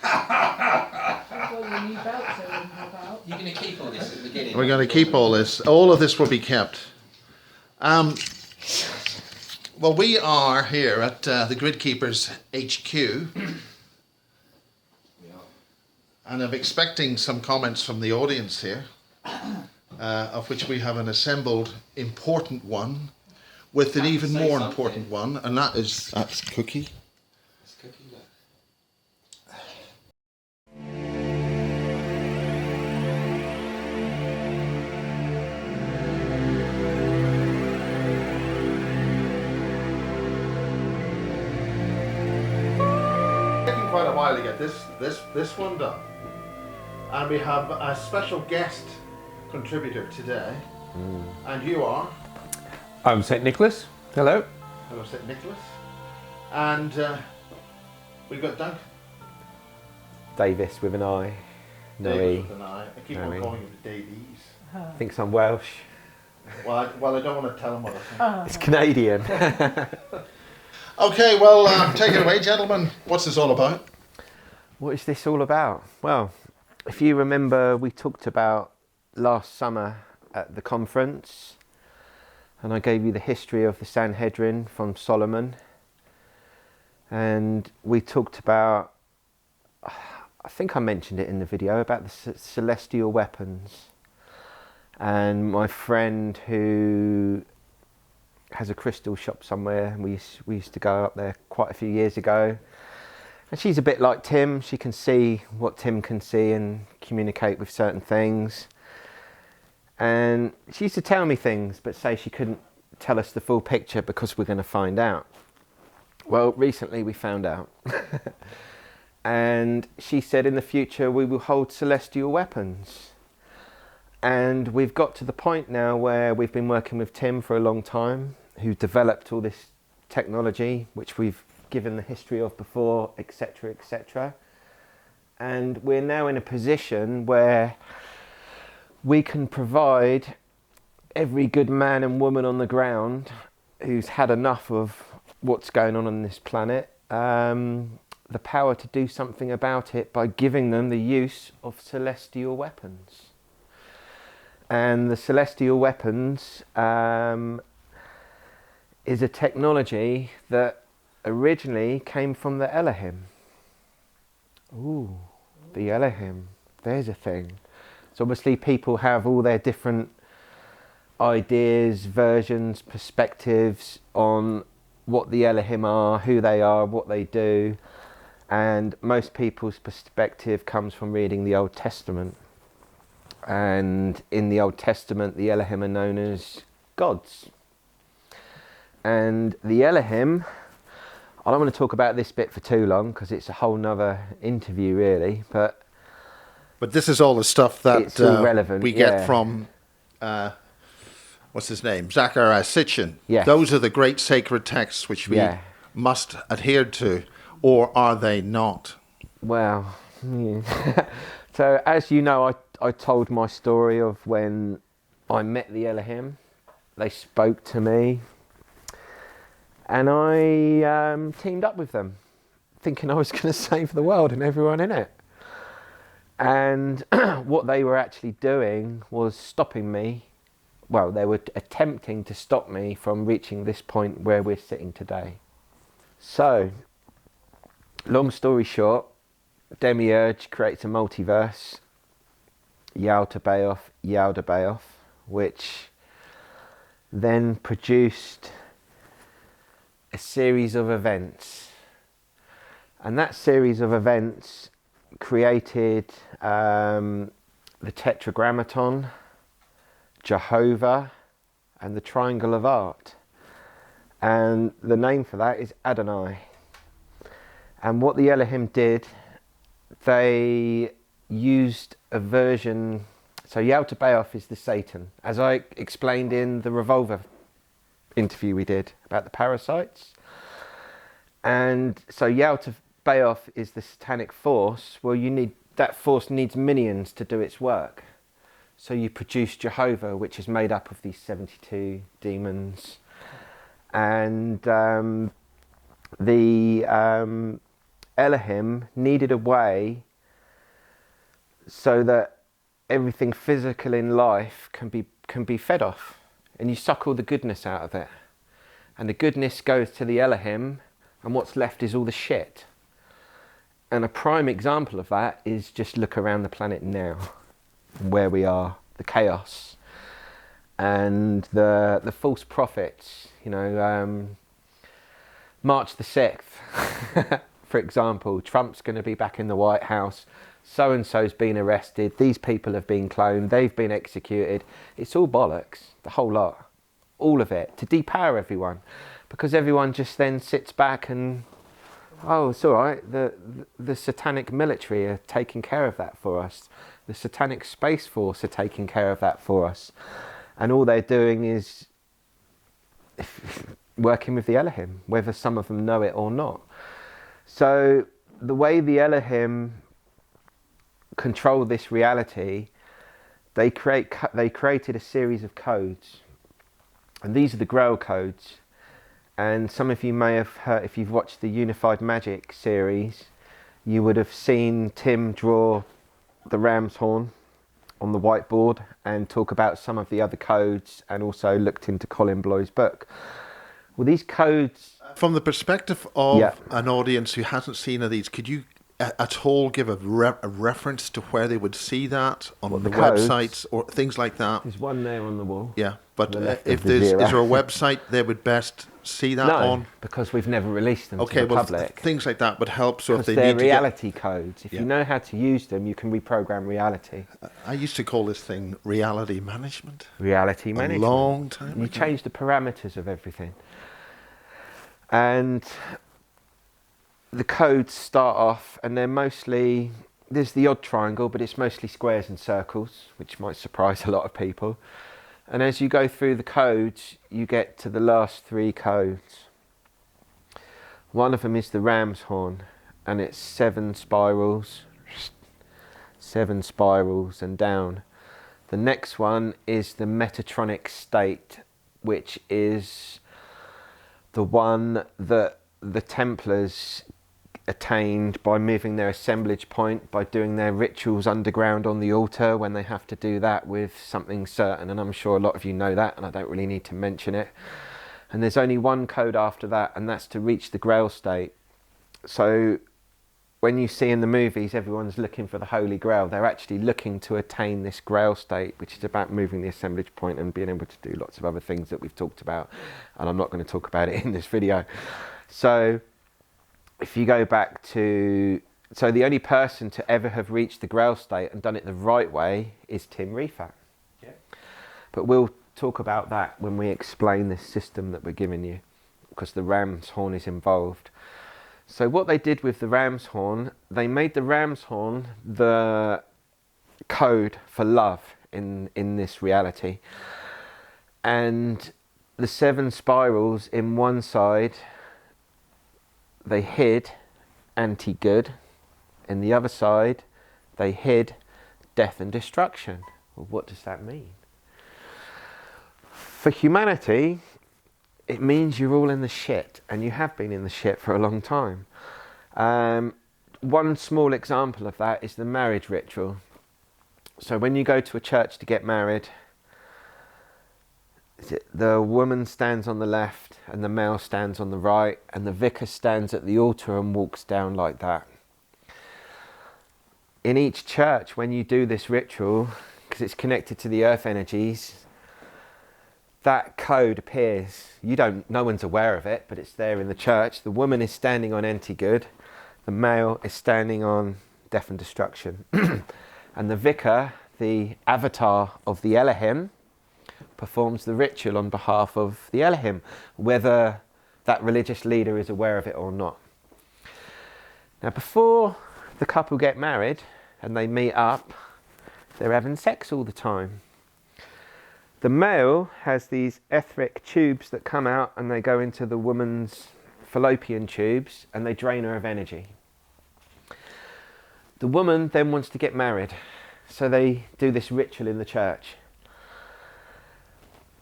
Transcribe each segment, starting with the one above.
Well, your new belts are in about. You're going to keep all this at the beginning. We're going to keep all this. All of this will be kept. Well, we are here at the Grid Keepers HQ. And I'm expecting some comments from the audience here, of which we have an assembled important one with an even more important one, and that's Cookie. It's Cookie, look. Taking quite a while to get this one done. And we have a special guest contributor today. And you are? I'm St. Nicholas. Hello. Hello, St. Nicholas. And we've got Duncan. Davis with an I. No David E. with an I. I keep No on E. calling him Davies. Thinks I'm Welsh. Well, I don't want to tell him what I think. It's Canadian. Okay, well, take it away, gentlemen. What's this all about? What is this all about? Well, if you remember, we talked about last summer at the conference, and I gave you the history of the Sanhedrin from Solomon, and we talked about, I think I mentioned it in the video, about the celestial weapons, and my friend who has a crystal shop somewhere, and we used to go up there quite a few years ago. And she's a bit like Tim. She can see what Tim can see and communicate with certain things. And she used to tell me things, but say she couldn't tell us the full picture because we're going to find out. Well, recently we found out. And she said in the future we will hold celestial weapons. And we've got to the point now where we've been working with Tim for a long time, who developed all this technology, which we've given the history of before, etc., etc. And we're now in a position where we can provide every good man and woman on the ground who's had enough of what's going on this planet, the power to do something about it by giving them the use of celestial weapons. And the celestial weapons is a technology that originally came from the Elohim. Ooh, the Elohim. There's a thing. So obviously people have all their different ideas, versions, perspectives on what the Elohim are, who they are, what they do. And most people's perspective comes from reading the Old Testament. And in the Old Testament, the Elohim are known as gods. And the Elohim, I don't want to talk about this bit for too long because it's a whole nother interview really, but this is all the stuff that it's all relevant, we get from, what's his name? Zachariah Sitchin. Yes. Those are the great sacred texts which we must adhere to, or are they not? Well, yeah. So as you know, I told my story of when I met the Elohim. They spoke to me. And I teamed up with them, thinking I was going to save the world and everyone in it. And what they were actually doing was stopping me. Well, they were attempting to stop me from reaching this point where we're sitting today. So, long story short, Demiurge creates a multiverse, Yaldabaoth, which then produced a series of events, and that series of events created the Tetragrammaton, Jehovah, and the Triangle of Art, and the name for that is Adonai. And what the Elohim did, they used a version. So Yaldabaoth is the Satan, as I explained in the Revolver interview we did about the parasites. And so Yaldabaoth is the satanic force. Well, that force needs minions to do its work. So you produce Jehovah, which is made up of these 72 demons. And the Elohim needed a way so that everything physical in life can be fed off, and you suck all the goodness out of it, and the goodness goes to the Elohim, and what's left is all the shit. And a prime example of that is just look around the planet now, where we are, the chaos and the false prophets. You know, March the 6th, for example, Trump's going to be back in the White House. So-and-so's been arrested, these people have been cloned, they've been executed. It's all bollocks, the whole lot, all of it, to depower everyone, because everyone just then sits back and, oh, it's all right, the satanic military are taking care of that for us, the satanic space force are taking care of that for us, and all they're doing is working with the Elohim, whether some of them know it or not. So the way the Elohim control this reality, they created a series of codes, and these are the Grail codes. And some of you may have heard, if you've watched the Unified Magic series, you would have seen Tim draw the ram's horn on the whiteboard and talk about some of the other codes, and also looked into Colin Bloy's book. Well, these codes, from the perspective of an audience who hasn't seen any of these, could you at all give a reference to where they would see that on the websites or things like that? There's one there on the wall. Yeah, but if is there a website they would best see that on? Because we've never released them to the public. Things like that would help. So if they they're need reality codes. If you know how to use them, you can reprogram reality. I used to call this thing reality management. Reality management. A long time ago. You change the parameters of everything. And the codes start off, and they're mostly, there's the odd triangle, but it's mostly squares and circles, which might surprise a lot of people. And as you go through the codes, you get to the last 3 codes. One of them is the ram's horn, and it's 7 spirals and down. The next one is the Metatronic State, which is the one that the Templars attained by moving their assemblage point, by doing their rituals underground on the altar, when they have to do that with something certain, and I'm sure a lot of you know that, and I don't really need to mention it. And there's only one code after that, and that's to reach the Grail state. So when you see in the movies everyone's looking for the Holy Grail, they're actually looking to attain this Grail state, which is about moving the assemblage point and being able to do lots of other things that we've talked about, and I'm not going to talk about it in this video. So if you go back to, so the only person to ever have reached the Grail state and done it the right way is Tim Rifat. Yeah. But we'll talk about that when we explain this system that we're giving you, because the ram's horn is involved. So what they did with the ram's horn, they made the ram's horn the code for love in this reality. And the 7 spirals in one side, they hid anti-good. In the other side, they hid death and destruction. Well, what does that mean? For humanity, it means you're all in the shit, and you have been in the shit for a long time. One small example of that is the marriage ritual. So when you go to a church to get married, the woman stands on the left and the male stands on the right, and the vicar stands at the altar and walks down like that. In each church, when you do this ritual, because it's connected to the earth energies, that code appears. No one's aware of it, but it's there in the church. The woman is standing on anti-good, the male is standing on death and destruction. And the vicar, the avatar of the Elohim, performs the ritual on behalf of the Elohim, whether that religious leader is aware of it or not. Now, before the couple get married and they meet up, they're having sex all the time. The male has these etheric tubes that come out, and they go into the woman's fallopian tubes, and they drain her of energy. The woman then wants to get married, so they do this ritual in the church.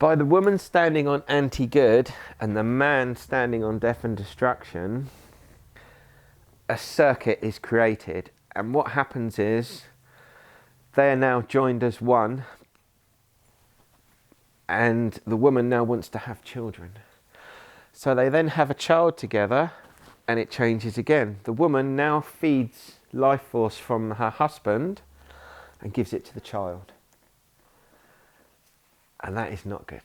By the woman standing on anti-good and the man standing on death and destruction, a circuit is created, and what happens is they are now joined as one, and the woman now wants to have children. So they then have a child together, and it changes again. The woman now feeds life force from her husband and gives it to the child. And that is not good.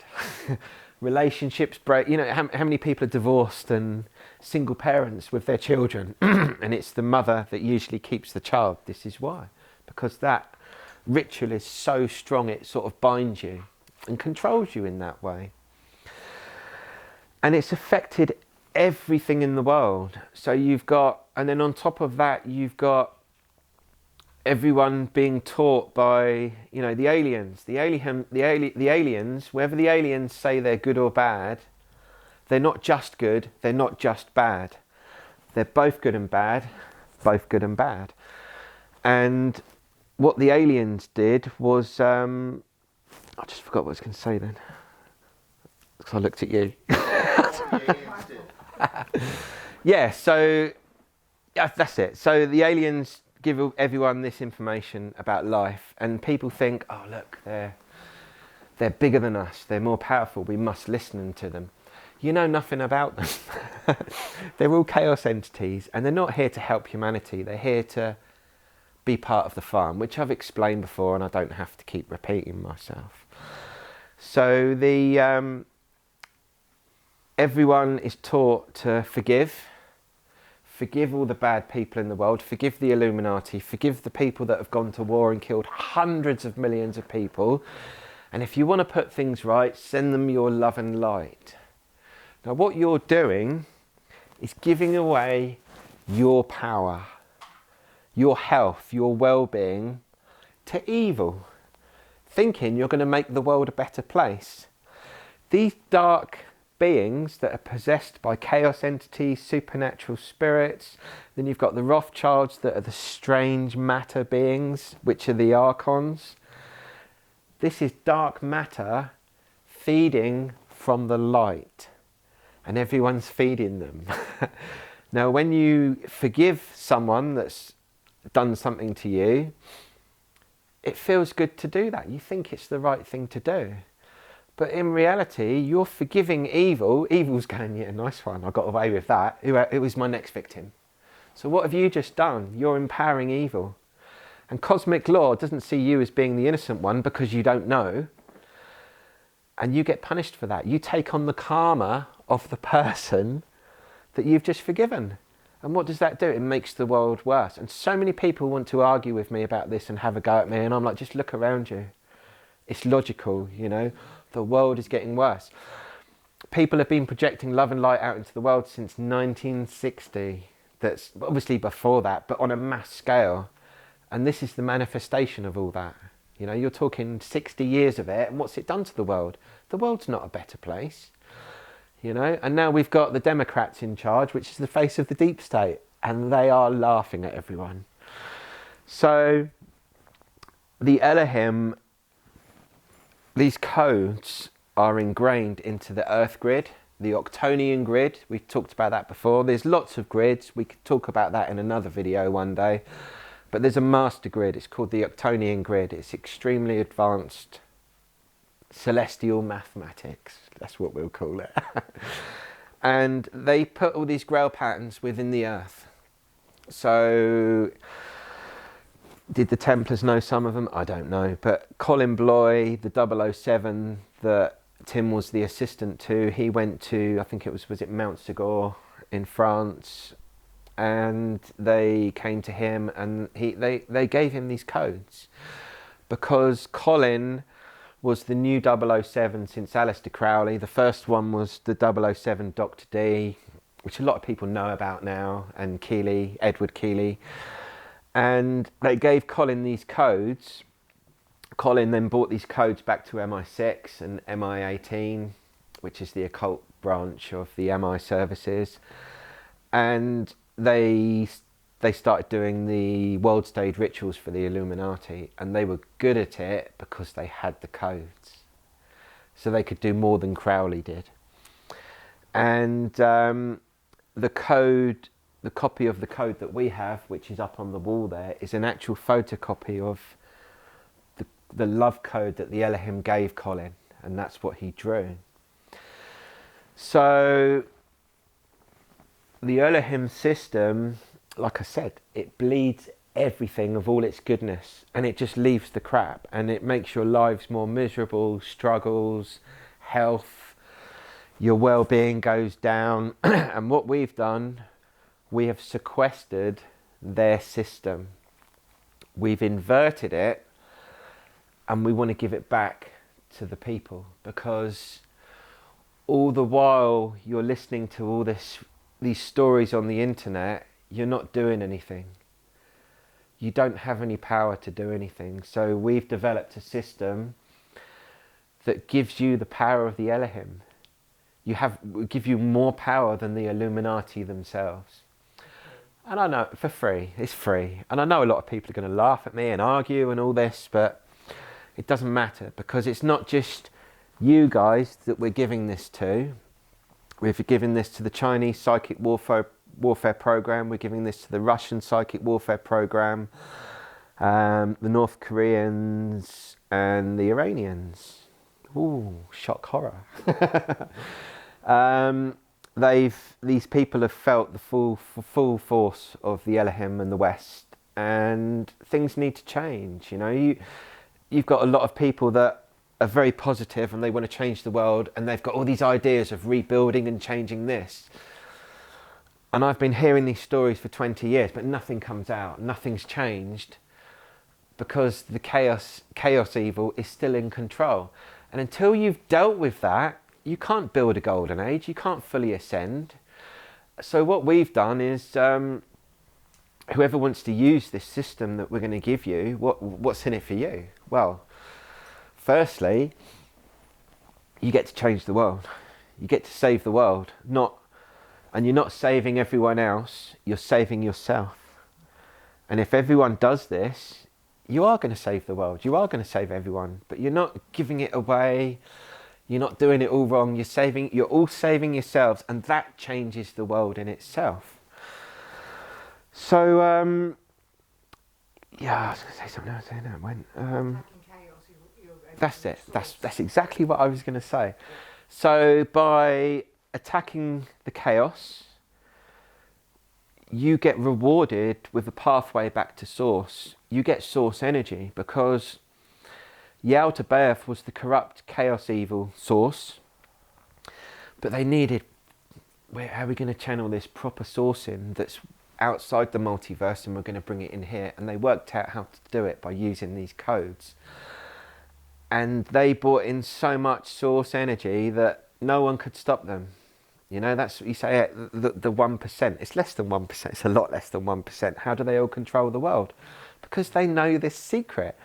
Relationships break. You know, how many people are divorced and single parents with their children? And it's the mother that usually keeps the child. This is why. Because that ritual is so strong, it sort of binds you and controls you in that way. And it's affected everything in the world. So you've got, and then on top of that, you've got everyone being taught by, you know, the aliens. The aliens, whether the aliens say they're good or bad, they're not just good, they're not just bad. They're both good and bad, both good and bad. And what the aliens did was, I just forgot what I was going to say then, because I looked at you. Yeah, so yeah, that's it. So the aliens give everyone this information about life, and people think, oh look, they're bigger than us, they're more powerful, we must listen to them. You know nothing about them. They're all chaos entities, and they're not here to help humanity, they're here to be part of the farm, which I've explained before, and I don't have to keep repeating myself. So the everyone is taught to forgive all the bad people in the world, forgive the Illuminati, forgive the people that have gone to war and killed hundreds of millions of people, and if you want to put things right, send them your love and light. Now what you're doing is giving away your power, your health, your well-being to evil, thinking you're going to make the world a better place. These dark beings that are possessed by chaos entities, supernatural spirits. Then you've got the Rothschilds that are the strange matter beings, which are the archons. This is dark matter feeding from the light, and everyone's feeding them. Now when you forgive someone that's done something to you, it feels good to do that. You think it's the right thing to do. But in reality, you're forgiving evil. Evil's going, yeah, nice one, I got away with that. It was my next victim. So what have you just done? You're empowering evil. And cosmic law doesn't see you as being the innocent one because you don't know. And you get punished for that. You take on the karma of the person that you've just forgiven. And what does that do? It makes the world worse. And so many people want to argue with me about this and have a go at me. And I'm like, just look around you. It's logical, you know. The world is getting worse. People have been projecting love and light out into the world since 1960. That's obviously before that, but on a mass scale. And this is the manifestation of all that. You know, you're talking 60 years of it, and what's it done to the world? The world's not a better place. You know, and now we've got the Democrats in charge, which is the face of the deep state, and they are laughing at everyone. So the Elohim, these codes are ingrained into the Earth grid, the Octonian grid. We've talked about that before. There's lots of grids. We could talk about that in another video one day. But there's a master grid. It's called the Octonian grid. It's extremely advanced celestial mathematics. That's what we'll call it. And they put all these grail patterns within the Earth. So did the Templars know some of them? I don't know. But Colin Bloy, the 007 that Tim was the assistant to, he went to, I think it was it Mount Segor in France, and they came to him and they gave him these codes because Colin was the new 007 since Aleister Crowley. The first one was the 007 Dr. D, which a lot of people know about now, and Keeley, Edward Keeley. And they gave Colin these codes. Colin then brought these codes back to MI6 and MI18, which is the occult branch of the MI services. And they started doing the world stage rituals for the Illuminati, and they were good at it because they had the codes. So they could do more than Crowley did. And the code the copy of the code that we have, which is up on the wall there, is an actual photocopy of the love code that the Elohim gave Colin, and that's what he drew. So the Elohim system, like I said, it bleeds everything of all its goodness, and it just leaves the crap, and it makes your lives more miserable, struggles, health, your well-being goes down. And what we've done, we have sequestered their system. We've inverted it, and we want to give it back to the people, because all the while you're listening to all these stories on the internet, you're not doing anything. You don't have any power to do anything. So we've developed a system that gives you the power of the Elohim. We give you more power than the Illuminati themselves. And I know, for free, it's free. And I know a lot of people are going to laugh at me and argue and all this, but it doesn't matter, because it's not just you guys that we're giving this to. We're giving this to the Chinese psychic warfare program. We're giving this to the Russian psychic warfare program, the North Koreans and the Iranians. Ooh, shock horror. These people have felt the full force of the Elohim and the West, and things need to change. You know, you've got a lot of people that are very positive and they want to change the world, and they've got all these ideas of rebuilding and changing this. And I've been hearing these stories for 20 years, but nothing comes out, nothing's changed, because the chaos evil is still in control. And until you've dealt with that, you can't build a golden age, you can't fully ascend. So what we've done is, whoever wants to use this system that we're going to give you, what's in it for you? Well, firstly, you get to change the world. You get to save the world. And you're not saving everyone else, you're saving yourself. And if everyone does this, you are going to save the world. You are going to save everyone. But you're not giving it away. You're not doing it all wrong. You're all saving yourselves, and that changes the world in itself. So, yeah, I was going to say something else, and that went. That's it. That's exactly what I was going to say. So by attacking the chaos, you get rewarded with a pathway back to source. You get source energy, because Yaldabaoth was the corrupt chaos evil source, but they needed, how are we going to channel this proper source in that's outside the multiverse, and we're going to bring it in here. And they worked out how to do it by using these codes. And they brought in so much source energy that no one could stop them. You know, that's what you say, the 1%. It's less than 1%. It's a lot less than 1%. How do they all control the world? Because they know this secret.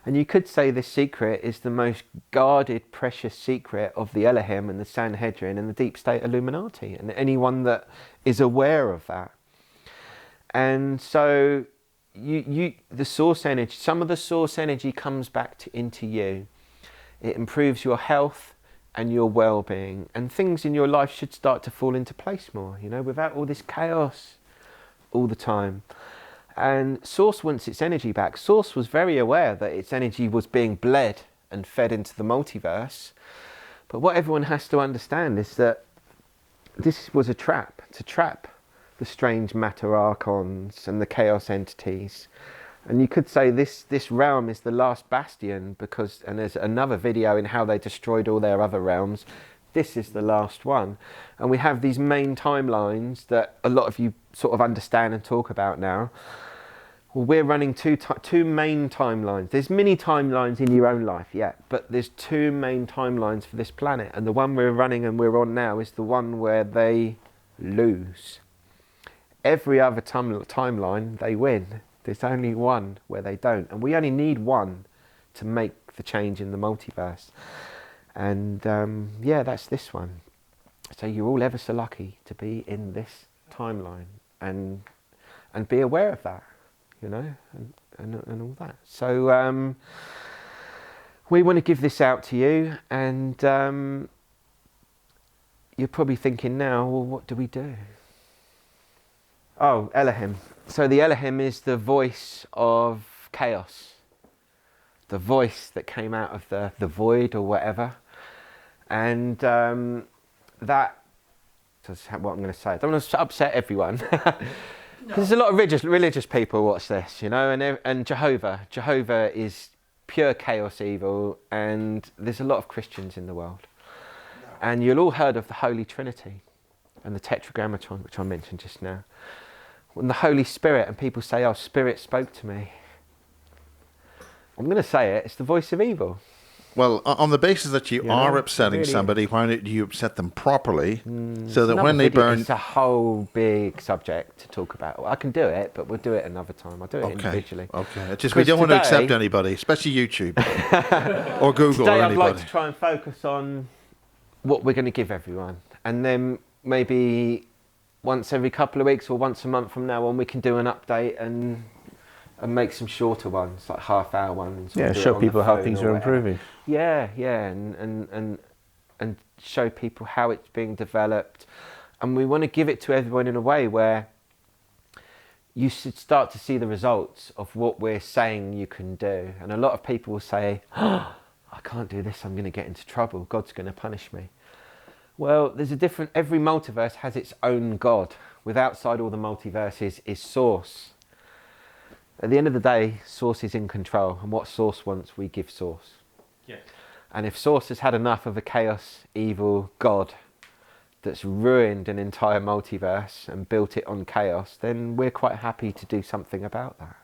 And you could say this secret is the most guarded, precious secret of the Elohim and the Sanhedrin and the deep state Illuminati, and anyone that is aware of that. And so the source energy, some of the source energy comes back into you. It improves your health and your well-being, and things in your life should start to fall into place more, you know, without all this chaos all the time. And Source wants its energy back. Source was very aware that its energy was being bled and fed into the multiverse. But what everyone has to understand is that this was a trap, to trap the strange matter archons and the chaos entities. And you could say this realm is the last bastion, because, and there's another video in how they destroyed all their other realms. This is the last one. And we have these main timelines that a lot of you sort of understand and talk about now. Well, we're running two main timelines. There's many timelines in your own life, yeah, but there's two main timelines for this planet. And the one we're running and we're on now is the one where they lose. Every other timeline, they win. There's only one where they don't. And we only need one to make the change in the multiverse. And yeah, that's this one. So you're all ever so lucky to be in this timeline, and be aware of that, you know, and all that. So we want to give this out to you, and you're probably thinking now, well, what do we do? Oh, Elohim. So the Elohim is the voice of chaos. The voice that came out of the void or whatever. And that, that's what I'm going to say. I don't want to upset everyone. There's a lot of religious people watch this, you know, and Jehovah is pure chaos evil, and there's a lot of Christians in the world. And you'll all heard of the Holy Trinity and the Tetragrammaton, which I mentioned just now. When the Holy Spirit, and people say, oh, Spirit spoke to me. I'm going to say it, it's the voice of evil. Well, on the basis that you are upsetting really somebody, why don't you upset them properly so that when they burn... It's a whole big subject to talk about. I can do it, but we'll do it another time. I'll do it individually. Okay. It's just we don't want to accept anybody, especially YouTube or Google today or anybody. I'd like to try and focus on what we're going to give everyone. And then maybe once every couple of weeks or once a month from now on, we can do an update and make some shorter ones, like half-hour ones. Yeah, show people how things are improving. Yeah, and show people how it's being developed. And we want to give it to everyone in a way where you should start to see the results of what we're saying you can do. And a lot of people will say, oh, I can't do this, I'm going to get into trouble, God's going to punish me. Well, there's every multiverse has its own God. With outside all the multiverses is Source. At the end of the day, Source is in control, and what Source wants, we give Source. Yeah. And if Source has had enough of a chaos, evil God that's ruined an entire multiverse and built it on chaos, then we're quite happy to do something about that.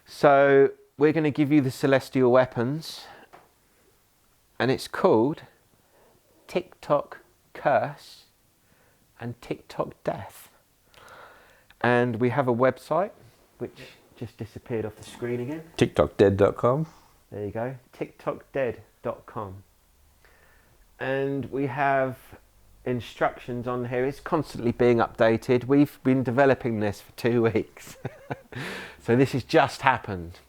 So we're going to give you the celestial weapons, and it's called TikTok Curse and TikTok Death. And we have a website, which just disappeared off the screen again. TikTokdead.com. There you go, TikTokdead.com. And we have instructions on here. It's constantly being updated. We've been developing this for 2 weeks. So this has just happened.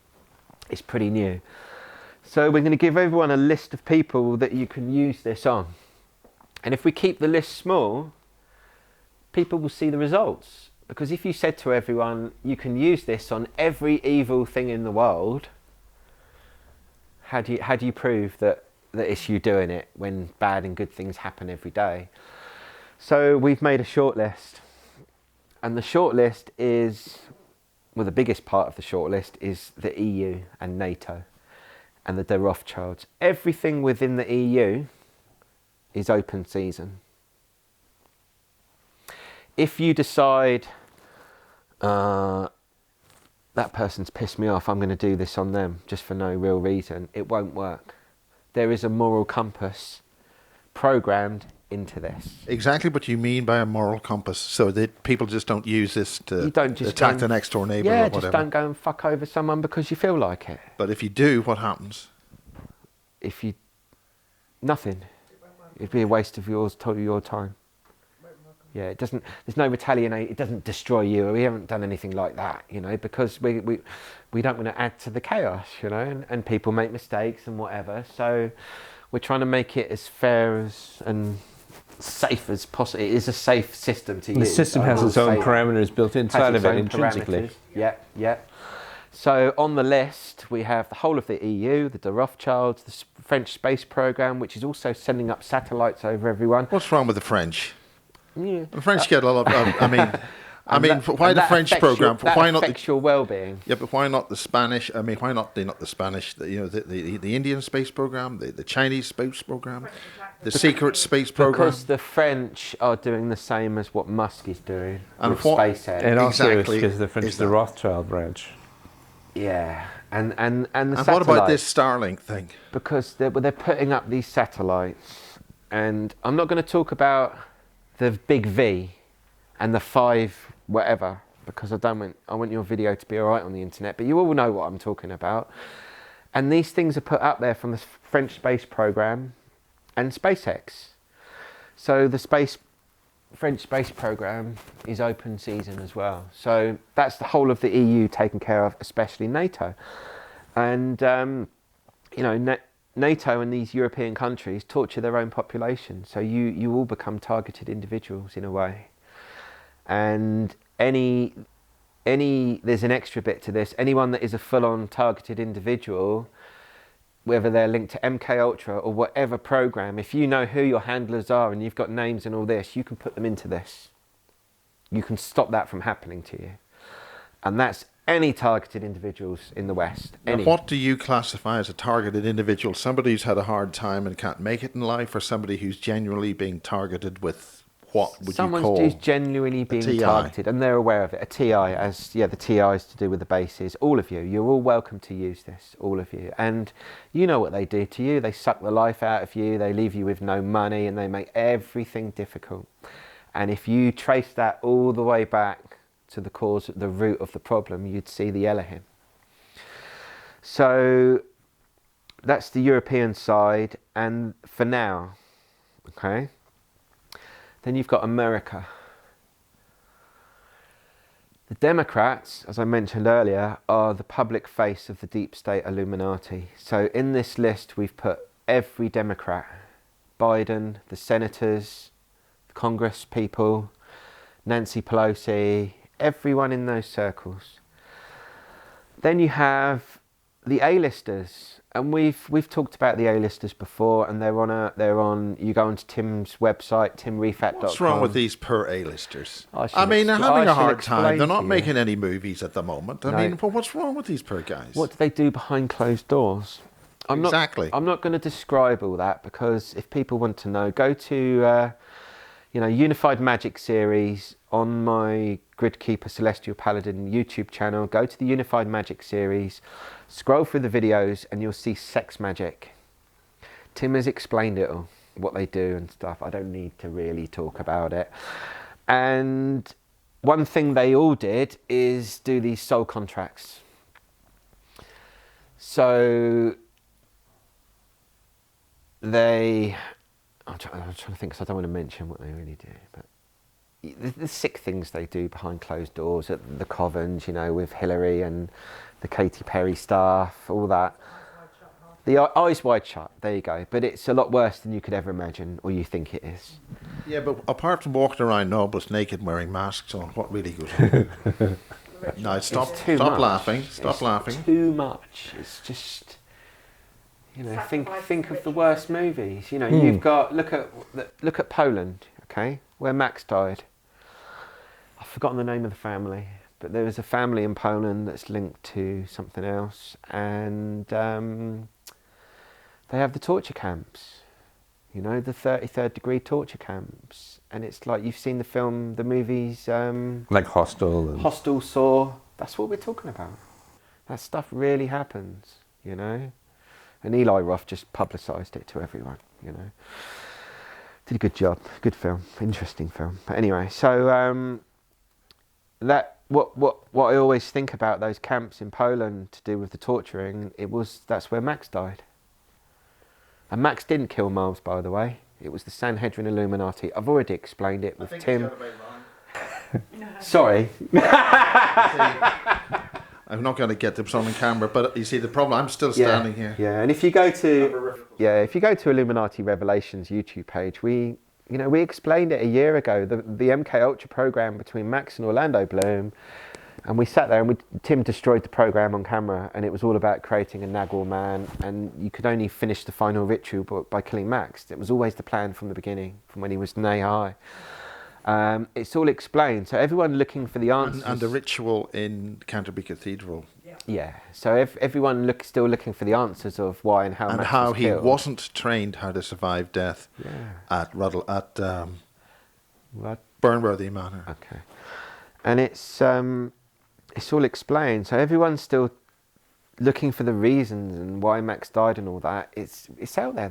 It's pretty new. So we're going to give everyone a list of people that you can use this on. And if we keep the list small, people will see the results. Because if you said to everyone, you can use this on every evil thing in the world, how do you prove that it's you doing it when bad and good things happen every day? So we've made a short list. And the short list is, well, the biggest part of the short list is the EU and NATO and the Rothschilds. Everything within the EU is open season. If you decide, that person's pissed me off, I'm going to do this on them just for no real reason, it won't work. There is a moral compass programmed into this. Exactly what you mean by a moral compass, so that people just don't use this to attack the next door neighbour or whatever. Yeah, just don't go and fuck over someone because you feel like it. But if you do, what happens? Nothing. It'd be a waste of your time. Yeah, it doesn't. There's no retaliation. It doesn't destroy you. We haven't done anything like that, you know, because we don't want to add to the chaos, you know, and people make mistakes and whatever. So we're trying to make it as fair and safe as possible. It is a safe system to use. The system has its own parameters built inside of it intrinsically. Yeah. So on the list we have the whole of the EU, the Rothschilds, the French space program, which is also sending up satellites over everyone. What's wrong with the French? Yeah. The French get a lot of. Why the French program? Why not affects your well-being? Yeah, but why not the Spanish? I mean, why not the Spanish? The Indian space program, the Chinese space program, the secret space program. Because the French are doing the same as what Musk is doing with SpaceX. And also because the French is the Rothschild branch. Yeah, and the and satellites. What about this Starlink thing? Because they're putting up these satellites, and I'm not going to talk about the big V and the 5 whatever, because I want your video to be alright on the internet, but you all know what I'm talking about. And these things are put up there from the French space program and SpaceX. So the French space program is open season as well. So that's the whole of the EU taken care of, especially NATO. And NATO and these European countries torture their own population. So you all become targeted individuals in a way. And there's an extra bit to this. Anyone that is a full-on targeted individual, whether they're linked to MK Ultra or whatever program, if you know who your handlers are and you've got names and all this, you can put them into this. You can stop that from happening to you. And that's any targeted individuals in the West. Now, what do you classify as a targeted individual? Somebody who's had a hard time and can't make it in life, or somebody who's genuinely being targeted with what would you call? Someone who's genuinely being targeted, and they're aware of it. A TI, the TI is to do with the bases. All of you, you're all welcome to use this, all of you. And you know what they do to you. They suck the life out of you. They leave you with no money, and they make everything difficult. And if you trace that all the way back to the cause, the root of the problem, you'd see the Elohim. So that's the European side, and for now, okay? Then you've got America. The Democrats, as I mentioned earlier, are the public face of the deep state Illuminati. So in this list, we've put every Democrat, Biden, the senators, the Congress people, Nancy Pelosi, everyone in those circles. Then you have the A-listers, and we've talked about the A-listers before, and they're on. You go onto Tim's website, timrifat.com. What's wrong with these poor A-listers? I mean, they're having a hard time. They're not making any movies at the moment. I mean, but what's wrong with these poor guys? What do they do behind closed doors? I'm not going to describe all that, because if people want to know, go to Unified Magic series on my Gridkeeper Celestial Paladin YouTube channel. Go to the Unified Magic series, scroll through the videos, and you'll see sex magic. Tim has explained it all, what they do and stuff. I don't need to really talk about it. And one thing they all did is do these soul contracts. So I'm trying to think, because I don't want to mention what they really do, but the sick things they do behind closed doors at the Covens, with Hillary and the Katy Perry stuff, all that. The eyes wide shut, there you go. But it's a lot worse than you could ever imagine, or you think it is. Yeah, but apart from walking around nobles naked wearing masks on, what really goes on? No, stop laughing. Stop laughing. Too much. It's just... think of the worst movies. You've got look at Poland, okay, where Max died. I've forgotten the name of the family, but there was a family in Poland that's linked to something else, and they have the torture camps. The 33rd degree torture camps, and it's like you've seen the movies, like Hostel. Hostel, Saw. That's what we're talking about. That stuff really happens, And Eli Roth just publicised it to everyone, Did a good job. Good film. Interesting film. But anyway, so what I always think about those camps in Poland to do with the torturing, that's where Max died. And Max didn't kill Miles, by the way. It was the Sanhedrin Illuminati. I've already explained it with Tim. Sorry. I'm not going to get this on camera, but you see the problem. I'm still standing here. Yeah, and if you go to Illuminati Revelations YouTube page, we explained it a year ago. The MK Ultra program between Max and Orlando Bloom, and we sat there and Tim destroyed the program on camera, and it was all about creating a Nagwar man, and you could only finish the final ritual by killing Max. It was always the plan from the beginning, from when he was knee high. It's all explained. So everyone looking for the answers. And the ritual in Canterbury Cathedral. Yeah. So everyone still looking for the answers of why and how. And Max how was he killed. wasn't trained how to survive death at Burnworthy Manor. Okay. And it's all explained. So everyone's still looking for the reasons and why Max died and all that. It's out there.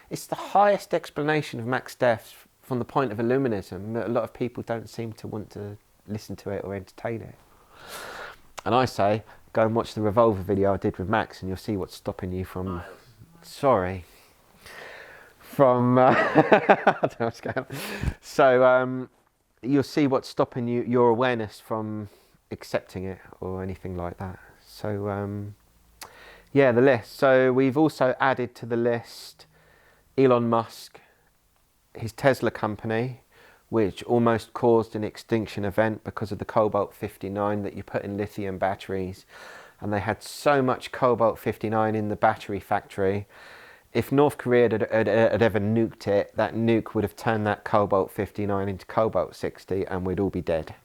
It's the highest explanation of Max's death from the point of Illuminism, that a lot of people don't seem to want to listen to it or entertain it. And I say, go and watch the Revolver video I did with Max, and you'll see what's stopping you from... Sorry. From... I don't know what's going on. So, you'll see what's stopping your awareness from accepting it or anything like that. So, the list. So, we've also added to the list Elon Musk, his Tesla company, which almost caused an extinction event because of the cobalt-59 that you put in lithium batteries. And they had so much cobalt-59 in the battery factory. If North Korea had ever nuked it, that nuke would have turned that cobalt-59 into cobalt-60 and we'd all be dead.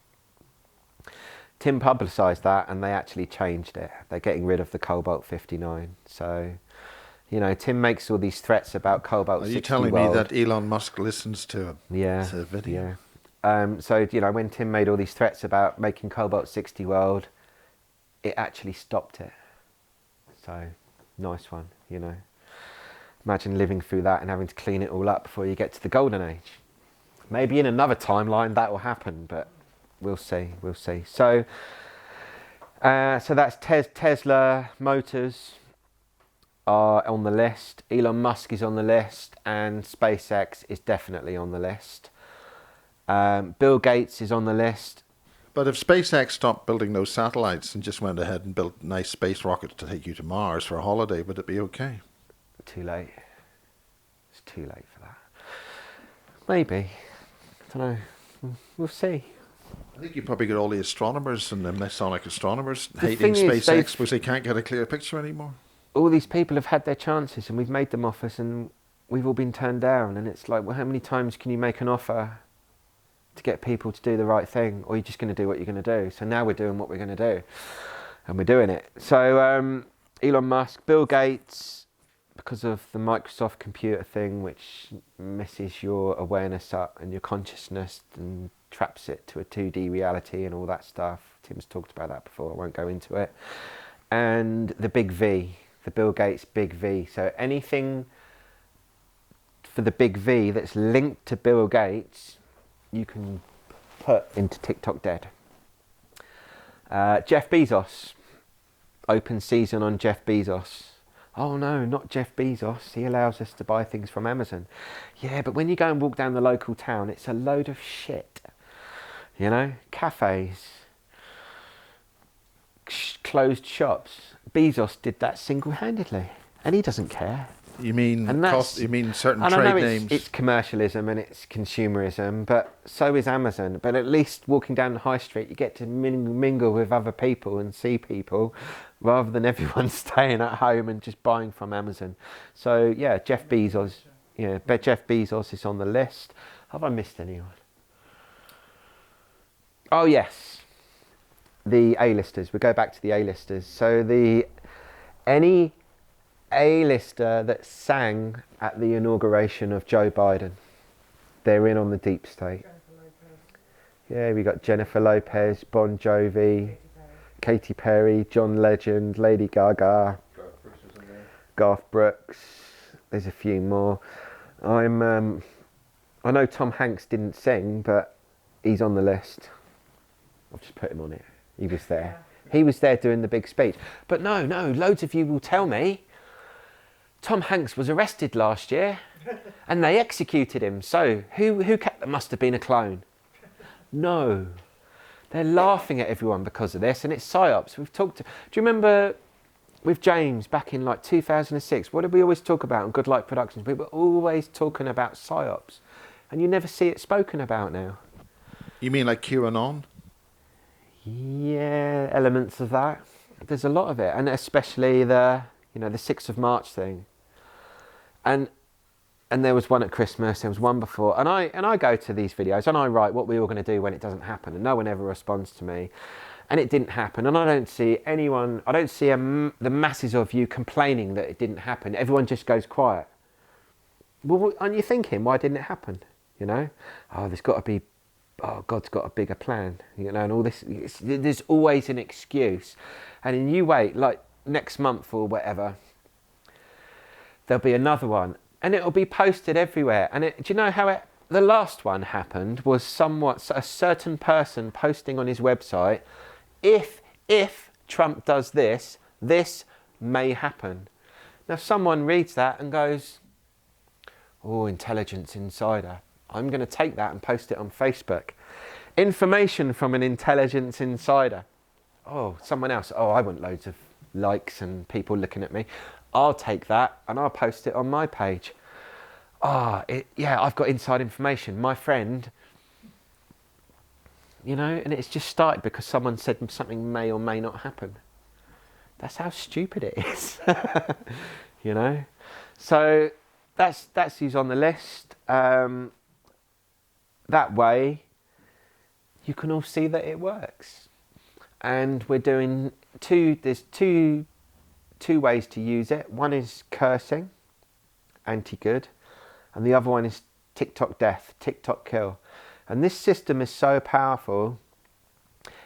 Tim publicised that and they actually changed it. They're getting rid of the cobalt-59. So, you know, Tim makes all these threats about cobalt-60 Are you telling me that Elon Musk listens to him? Yeah. It's a video. Yeah. So, you know, when Tim made all these threats about making cobalt-60 world, it actually stopped it. So, nice one, you know. Imagine living through that and having to clean it all up before you get to the golden age. Maybe in another timeline that will happen, but we'll see, we'll see. So that's Tesla Motors are on the list, Elon Musk is on the list, and SpaceX is definitely on the list. Bill Gates is on the list. But if SpaceX stopped building those satellites and just went ahead and built nice space rockets to take you to Mars for a holiday, would it be okay? Too late. It's too late for that. Maybe. I don't know. We'll see. I think you probably get all the astronomers and the Masonic astronomers The hating thing is, SpaceX because they can't get a clear picture anymore. All these people have had their chances and we've made them offers and we've all been turned down. And it's like, well, how many times can you make an offer to get people to do the right thing? Or you're just going to do what you're going to do. So now we're doing what we're going to do. And we're doing it. So Elon Musk, Bill Gates, because of the Microsoft computer thing, which messes your awareness up and your consciousness and traps it to a 2D reality and all that stuff. Tim's talked about that before, I won't go into it. And the big V, the Bill Gates big V. So anything for the big V that's linked to Bill Gates, you can put into TikTok dead. Jeff Bezos, open season on Jeff Bezos. Oh no, not Jeff Bezos, he allows us to buy things from Amazon. Yeah, but when you go and walk down the local town, it's a load of shit. You know, cafes, closed shops. Bezos did that single-handedly, and he doesn't care. You mean you mean certain trade names? It's commercialism and it's consumerism, but so is Amazon. But at least walking down the high street, you get to mingle with other people and see people, rather than everyone staying at home and just buying from Amazon. So yeah, Jeff Bezos. Yeah, but Jeff Bezos is on the list. Have I missed anyone? Oh yes, the A-listers. We go back to the A-listers. So any A-lister that sang at the inauguration of Joe Biden, they're in on the deep state. Yeah, we got Jennifer Lopez, Bon Jovi, Katy Perry, John Legend, Lady Gaga, Garth Brooks. There's a few more. I know Tom Hanks didn't sing, but he's on the list. I've just put him on it. He was there. He was there doing the big speech. But no, loads of you will tell me Tom Hanks was arrested last year and they executed him. So who that must have been a clone? No. They're laughing at everyone because of this, and it's psyops. Do you remember with James back in like 2006, what did we always talk about on Good Light Productions? We were always talking about psyops, and you never see it spoken about now. You mean like QAnon? Yeah, elements of that. There's a lot of it, and especially the 6th of March thing. And there was one at Christmas, there was one before, and I go to these videos and I write what we're all going to do when it doesn't happen, and no one ever responds to me, and it didn't happen, and I don't see the masses of you complaining that it didn't happen. Everyone just goes quiet. Well, aren't you thinking, why didn't it happen? You know, God's got a bigger plan, you know, and all this. There's always an excuse, and then you wait like next month or whatever. There'll be another one, and it'll be posted everywhere. And do you know how the last one happened? Was somewhat a certain person posting on his website, if Trump does this, this may happen. Now someone reads that and goes, oh, intelligence insider. I'm going to take that and post it on Facebook. Information from an intelligence insider. Oh, someone else. Oh, I want loads of likes and people looking at me. I'll take that and I'll post it on my page. I've got inside information. My friend you know, and it's just started because someone said something may or may not happen. That's how stupid it is, you know. So that's who's on the list. That way, you can all see that it works. And we're doing there's two ways to use it. One is cursing, anti-good, and the other one is TikTok death, TikTok kill. And this system is so powerful.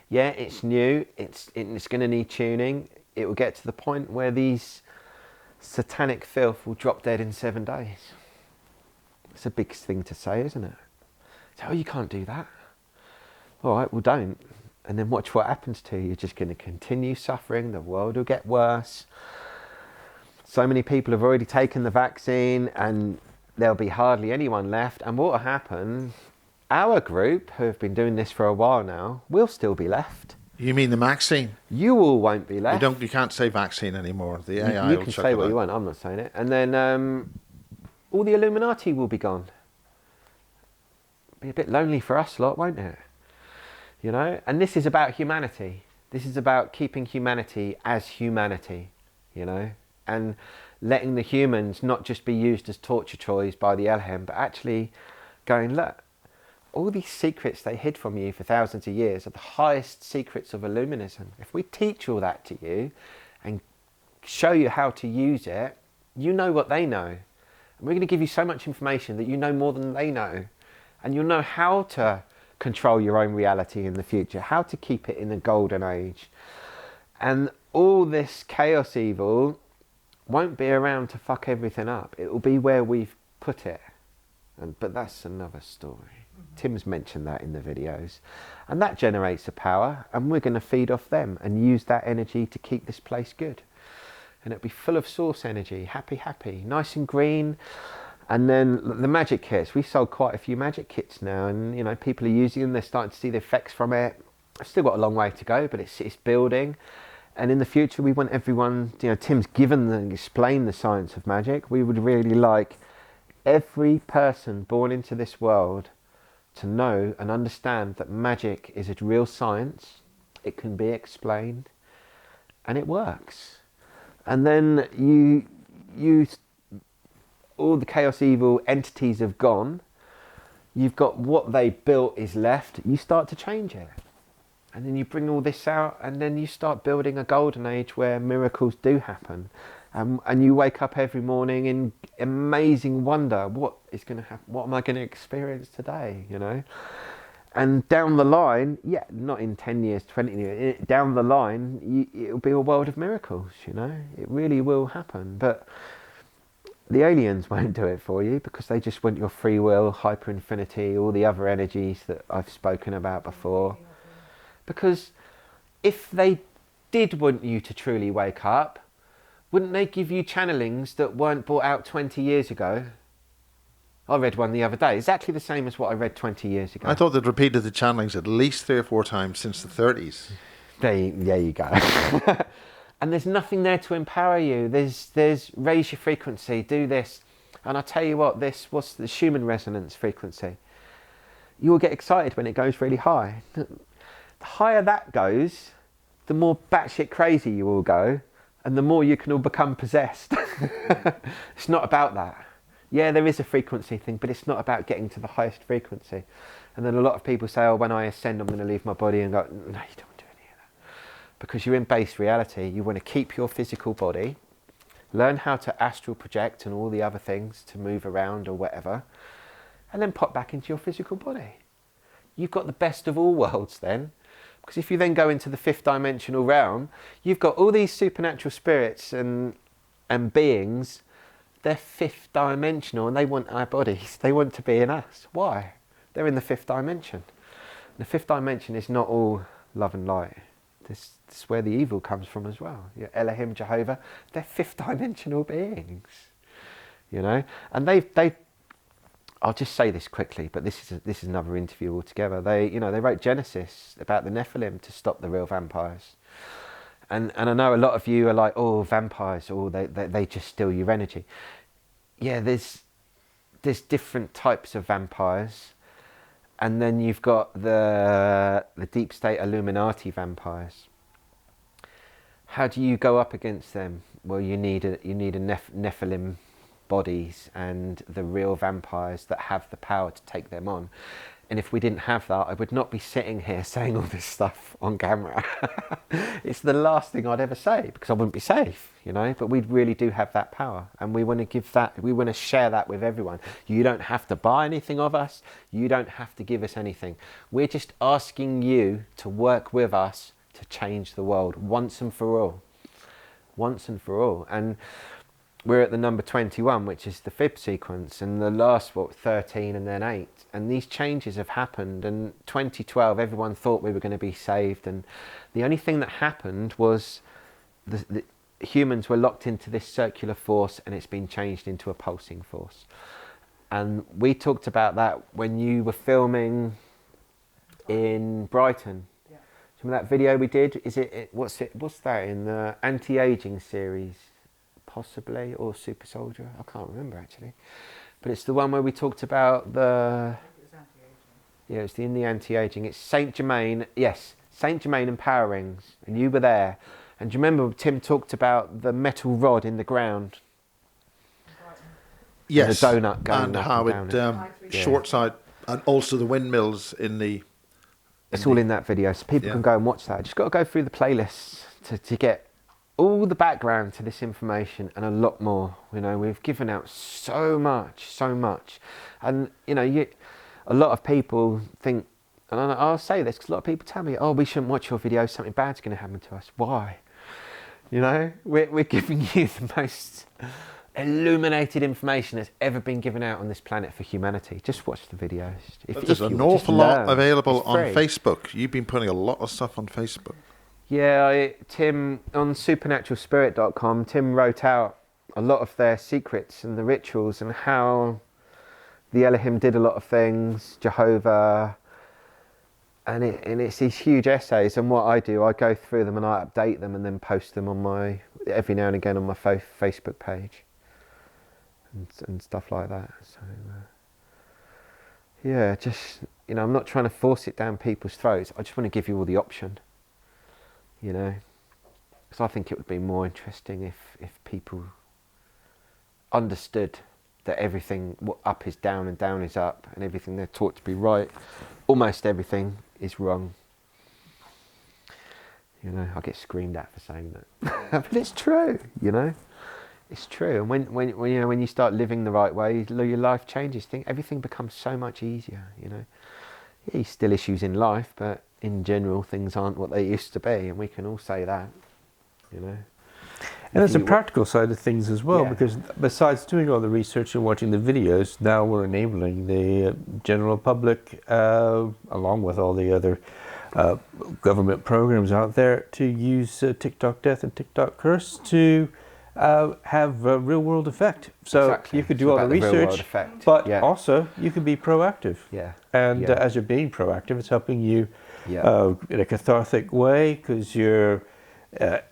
Yeah, it's new, it's going to need tuning. It will get to the point where these satanic filth will drop dead in 7 days. It's a big thing to say, isn't it? So, you can't do that. All right, well, don't. And then watch what happens to you. You're just going to continue suffering. The world will get worse. So many people have already taken the vaccine and there'll be hardly anyone left. And what will happen, our group, who have been doing this for a while now, will still be left. You mean the vaccine? You all won't be left. You can't say vaccine anymore. The AI you will can chuck say it what out. you want. I'm not saying it. And then all the Illuminati will be gone. Be a bit lonely for us lot, won't it? You know. And this is about humanity. This is about keeping humanity as humanity. You know, and letting the humans not just be used as torture toys by the Elohim, but actually going, look, all these secrets they hid from you for thousands of years are the highest secrets of Illuminism. If we teach all that to you and show you how to use it, you know what they know. And we're going to give you so much information that you know more than they know. And you'll know how to control your own reality in the future, how to keep it in the golden age. And all this chaos evil won't be around to fuck everything up. It will be where we've put it. But that's another story. Tim's mentioned that in the videos. And that generates a power, and we're going to feed off them and use that energy to keep this place good. And it'll be full of source energy, happy, happy, nice and green. And then the magic kits. We sold quite a few magic kits now, and you know, people are using them. They're starting to see the effects from it. I've still got a long way to go, but it's building. And in the future, we want everyone, you know, Tim's given and explained the science of magic. We would really like every person born into this world to know and understand that magic is a real science. It can be explained, and it works. And then you all the chaos evil entities have gone. You've got what they built is left. You start to change it. And then you bring all this out, and then you start building a golden age where miracles do happen. And you wake up every morning in amazing wonder. What is going to happen? What am I going to experience today? You know? And down the line, yeah, not in 10 years, 20 years, down the line, it'll be a world of miracles, you know? It really will happen. But the aliens won't do it for you because they just want your free will, hyper infinity, all the other energies that I've spoken about before. Because if they did want you to truly wake up, wouldn't they give you channelings that weren't brought out 20 years ago? I read one the other day, exactly the same as what I read 20 years ago. I thought they'd repeated the channelings at least 3 or 4 times since the 30s. There you go. And there's nothing there to empower you. There's raise your frequency, do this. And I tell you what, what's the Schumann resonance frequency? You will get excited when it goes really high. The higher that goes, the more batshit crazy you will go, and the more you can all become possessed. It's not about that. Yeah, there is a frequency thing, but it's not about getting to the highest frequency. And then a lot of people say, oh, when I ascend, I'm going to leave my body, and go, no, you don't do any of that. Because you're in base reality. You want to keep your physical body, learn how to astral project and all the other things to move around or whatever, and then pop back into your physical body. You've got the best of all worlds then. Because if you then go into the 5th dimensional realm, you've got all these supernatural spirits and beings. They're 5th dimensional and they want our bodies. They want to be in us. Why? They're in the 5th dimension. And the 5th dimension is not all love and light. This is where the evil comes from as well. Your Elohim, Jehovah, they're 5th dimensional beings. You know? And they I'll just say this quickly, but this is another interview altogether. They wrote Genesis about the Nephilim to stop the real vampires, and I know a lot of you are like, oh, vampires, oh, they just steal your energy. Yeah, there's different types of vampires, And then you've got the deep state Illuminati vampires. How do you go up against them? Well, you need a Nephilim bodies and the real vampires that have the power to take them on. And if we didn't have that, I would not be sitting here saying all this stuff on camera. It's the last thing I'd ever say, because I wouldn't be safe, you know. But we really do have that power, and we want to give that, we want to share that with everyone. You don't have to buy anything of us. You don't have to give us anything. We're just asking you to work with us to change the world once and for all. Once and for all. And we're at the number 21, which is the fib sequence, and the last, 13 and then 8. And these changes have happened. And 2012, everyone thought we were going to be saved. And the only thing that happened was the humans were locked into this circular force, and it's been changed into a pulsing force. And we talked about that when you were filming in Brighton. Yeah. Remember that video we did? What's that in the anti-aging series? Possibly, or Super Soldier, I can't remember actually, but it's the one where we talked about the. It was anti-aging. Yeah, it's in the anti-aging. It's Saint Germain, yes, Saint Germain and power rings, and you were there. And do you remember Tim talked about the metal rod in the ground? Yes, and the donut going and up how and down it shorts out, and also the windmills in the. It's all in that video, so people can go and watch that. Just got to go through the playlists to get all the background to this information and a lot more. You know, we've given out so much, and you know, a lot of people think, and I'll say this because a lot of people tell me, "Oh, we shouldn't watch your videos. Something bad's going to happen to us." Why? You know, we're giving you the most illuminated information that's ever been given out on this planet for humanity. Just watch the videos. There's an awful lot available on Facebook. You've been putting a lot of stuff on Facebook. Yeah, Tim, on supernaturalspirit.com, Tim wrote out a lot of their secrets and the rituals and how the Elohim did a lot of things, Jehovah, and it's these huge essays. And what I do, I go through them and I update them and then post them on every now and again on my Facebook page and stuff like that. So, yeah, just, you know, I'm not trying to force it down people's throats. I just want to give you all the option. You know, because I think it would be more interesting if people understood that everything up is down and down is up, and everything they're taught to be right, almost everything is wrong. You know, I get screamed at for saying that, but it's true. You know, it's true. And when you start living the right way, your life changes. Everything becomes so much easier. You know, yeah, still issues in life, but in general, things aren't what they used to be, and we can all say that, you know. And there's a practical side of things as well, because besides doing all the research and watching the videos, now we're enabling the general public, along with all the other government programs out there, to use TikTok Death and TikTok Curse to have a real world effect. So you could do all the research, but also you can be proactive. Yeah. And as you're being proactive, it's helping you in a cathartic way, because you're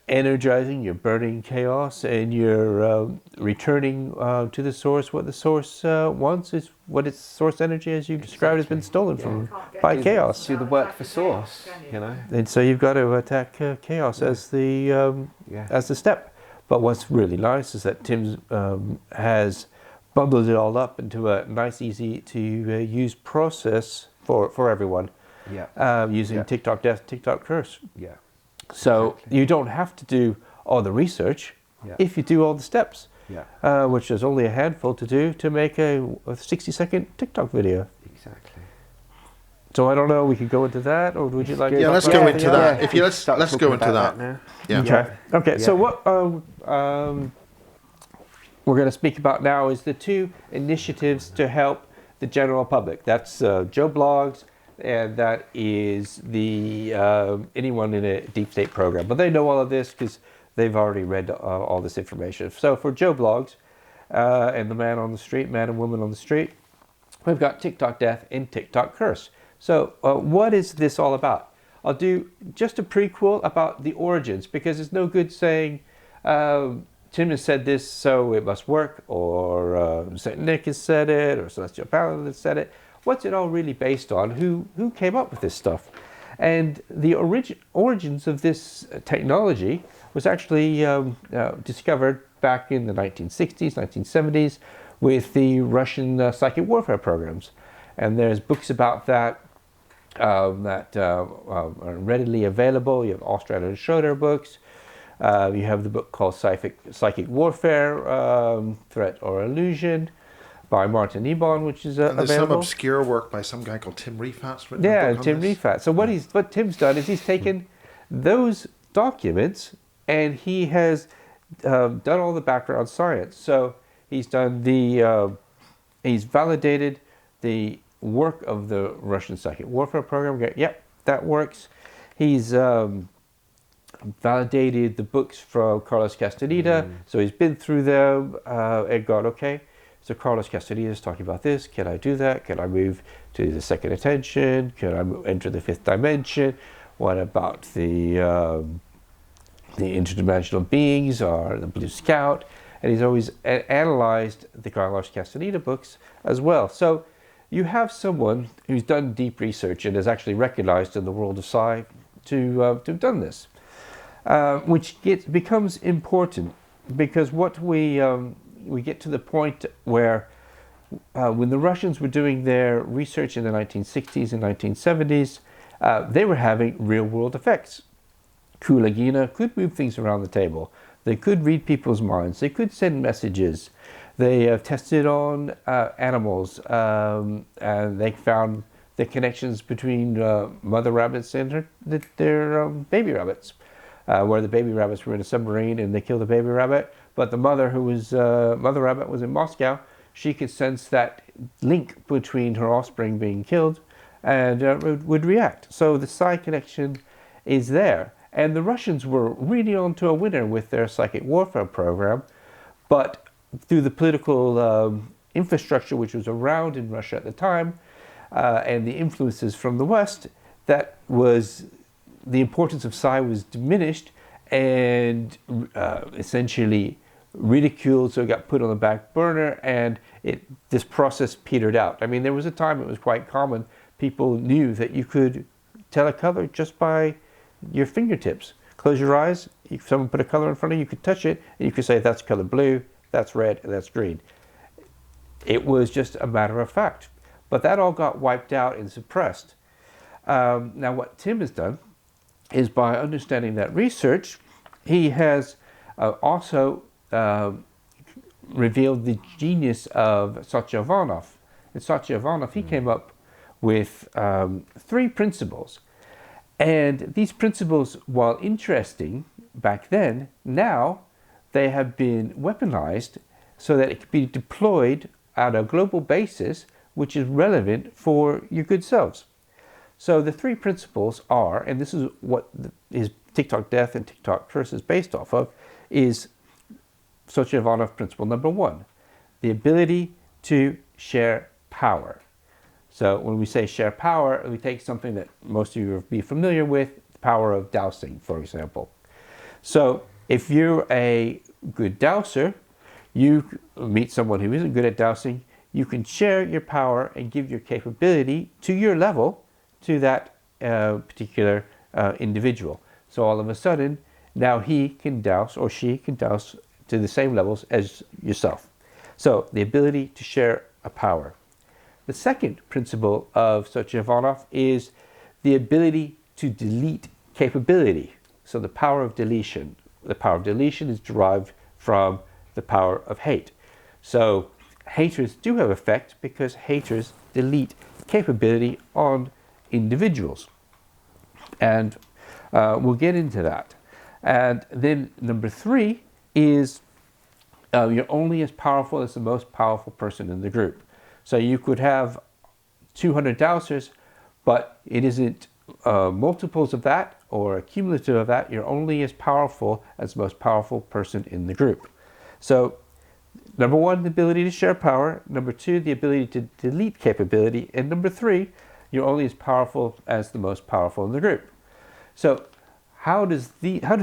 energizing, you're burning chaos, and you're returning to the source. What the source wants is what its source energy, as you described, has been stolen from by chaos. Do the work for source, you know. And so you've got to attack chaos as the step. But what's really nice is that Tim has bundled it all up into a nice, easy to use process for everyone. Using TikTok Death, TikTok Curse. Yeah. So you don't have to do all the research if you do all the steps. Which there's only a handful to do to make a 60-second TikTok video. Exactly. So I don't know. We could go into that, or would you like? Yeah, let's go into that. If you let's go into that. Now. Yeah. Okay. So what we're going to speak about now is the two initiatives to help the general public. That's Joe Blogs, and that is the anyone in a deep state program. But they know all of this because they've already read all this information. So for Joe Blogs and the man and woman on the street, we've got TikTok Death and TikTok Curse. So what is this all about? I'll do just a prequel about the origins, because it's no good saying Tim has said this, so it must work, or St. Nick has said it, or Celestial Paladin has said it. what's it all really based on? Who came up with this stuff? And the origins of this technology was actually discovered back in the 1960s, 1970s with the Russian psychic warfare programs. And there's books about that that are readily available. You have Ostrander and Schroeder books. You have the book called Psychic Warfare, Threat or Illusion by Martin Ebon, which is And there's some available. obscure work by some guy called Tim Rifat's written a Yeah, book on Tim this. Rifat. So what Tim's done is he's taken those documents and he has done all the background science. So he's done he's validated the work of the Russian psychic warfare program. Yep, that works. He's validated the books from Carlos Castaneda. So he's been through them and gone, okay, so Carlos Castaneda is talking about this. Can I do that? Can I move to the second attention? Can I enter the fifth dimension? What about the interdimensional beings or the Blue Scout? And he's always analyzed the Carlos Castaneda books as well. So you have someone who's done deep research and is actually recognized in the world of sci to have done this, which becomes important because what we get to the point where when the Russians were doing their research in the 1960s and 1970s, they were having real-world effects. Kulagina could move things around the table. They could read people's minds. They could send messages. They have tested on animals, and they found the connections between mother rabbits and their baby rabbits, where the baby rabbits were in a submarine and they killed the baby rabbit. But the mother, who was mother rabbit, was in Moscow. She could sense that link between her offspring being killed, and would react. So the psi connection is there. And the Russians were really onto a winner with their psychic warfare program, but through the political infrastructure which was around in Russia at the time, and the influences from the West, that was the importance of psi was diminished and essentially ridiculed, so it got put on the back burner, and this process petered out. I mean, there was a time it was quite common. People knew that you could tell a color just by your fingertips. Close your eyes, if someone put a color in front of you, you could touch it, and you could say that's color blue, that's red, and that's green. It was just a matter of fact. But that all got wiped out and suppressed. Now what Tim has done is, by understanding that research, he has also revealed the genius of Satyavanov. And Satyavanov, he came up with 3 principles. And these principles, while interesting back then, now they have been weaponized so that it can be deployed on a global basis, which is relevant for your good selves. So the 3 principles are, and this is what is TikTok Death and TikTok Curse is based off of, is Satyavanov principle number 1, the ability to share power. So when we say share power, we take something that most of you will be familiar with, the power of dowsing, for example. So if you're a good dowser, you meet someone who isn't good at dowsing, you can share your power and give your capability to your level to that particular individual. So all of a sudden, now he can douse or she can douse to the same levels as yourself. So the ability to share a power. The second principle of Satyavanov is the ability to delete capability. So the power of deletion. The power of deletion is derived from the power of hate. So haters do have effect because haters delete capability on individuals. And we'll get into that. And then number 3 is you're only as powerful as the most powerful person in the group. So you could have 200 dowsers, but it isn't multiples of that or a cumulative of that. You're only as powerful as the most powerful person in the group. So number 1, the ability to share power. Number 2, the ability to delete capability. And number 3, you're only as powerful as the most powerful in the group. So how do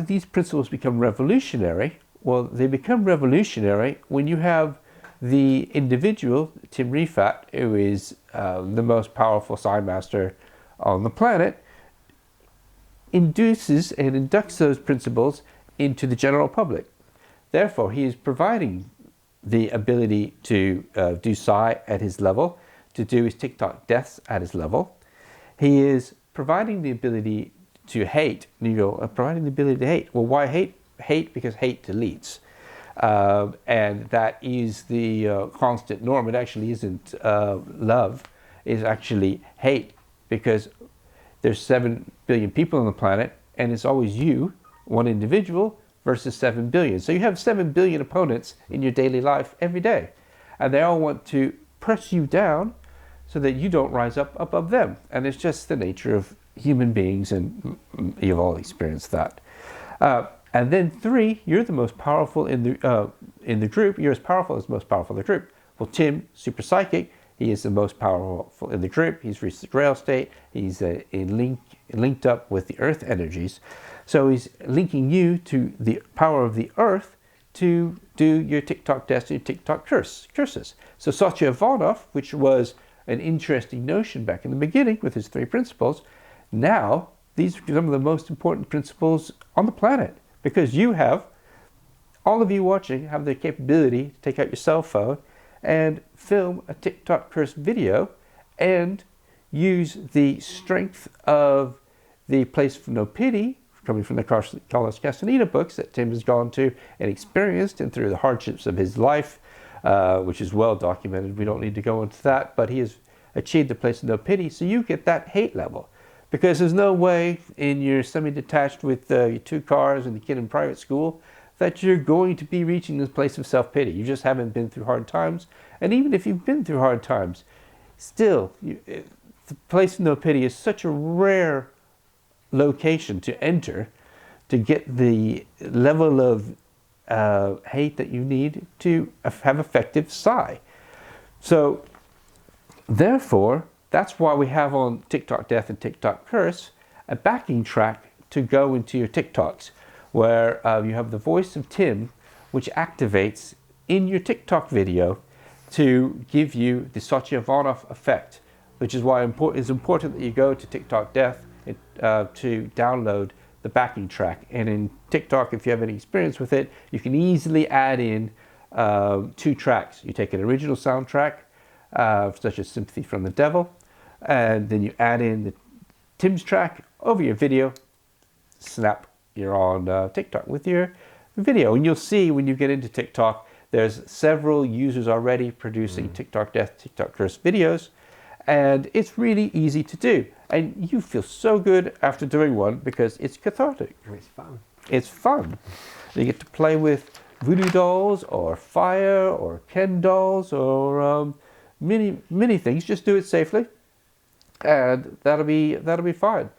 these principles become revolutionary? Well, they become revolutionary when you have the individual, Tim Rifat, who is the most powerful Psi Master on the planet, induces and inducts those principles into the general public. Therefore, he is providing the ability to do Psi at his level, to do his TikTok deaths at his level. He is providing the ability to hate. And you go, providing the ability to hate. Well, why hate? Hate because hate deletes. And that is the constant norm. It actually isn't love, it's actually hate, because there's 7 billion people on the planet, and it's always you, one individual, versus 7 billion. So you have 7 billion opponents in your daily life every day, and they all want to press you down so that you don't rise up above them. And it's just the nature of human beings, and you've all experienced that. And then 3, you're the most powerful in the group. You're as powerful as the most powerful in the group. Well, Tim, super psychic, he is the most powerful in the group. He's reached the Grail state. He's linked up with the Earth energies. So he's linking you to the power of the Earth to do your TikTok deaths, your TikTok curses. So Satya Ivanov, which was an interesting notion back in the beginning with his 3 principles, now these are some of the most important principles on the planet. Because you have, all of you watching have the capability to take out your cell phone and film a TikTok curse video and use the strength of the Place for No Pity, coming from the Carlos Castaneda books that Tim has gone to and experienced, and through the hardships of his life, which is well documented. We don't need to go into that, but he has achieved the Place of No Pity, so you get that hate level. Because there's no way in your semi-detached with your 2 cars and the kid in private school that you're going to be reaching this place of self-pity. You just haven't been through hard times. And even if you've been through hard times, still, the Place of No Pity is such a rare location to enter to get the level of hate that you need to have effective Psi. So, therefore, that's why we have on TikTok Death and TikTok Curse a backing track to go into your TikToks, where you have the voice of Tim, which activates in your TikTok video to give you the Satya Ivanov effect, which is why it's important that you go to TikTok Death to download the backing track. And in TikTok, if you have any experience with it, you can easily add in 2 tracks. You take an original soundtrack, such as Sympathy from the Devil, and then you add in the Tim's track over your video. Snap, you're on TikTok with your video. And you'll see when you get into TikTok, there's several users already producing TikTok Death, TikTok Curse videos, and it's really easy to do. And you feel so good after doing one because it's cathartic. It's fun. It's fun. You get to play with voodoo dolls or fire or Ken dolls or many things. Just do it safely, and that'll be fine.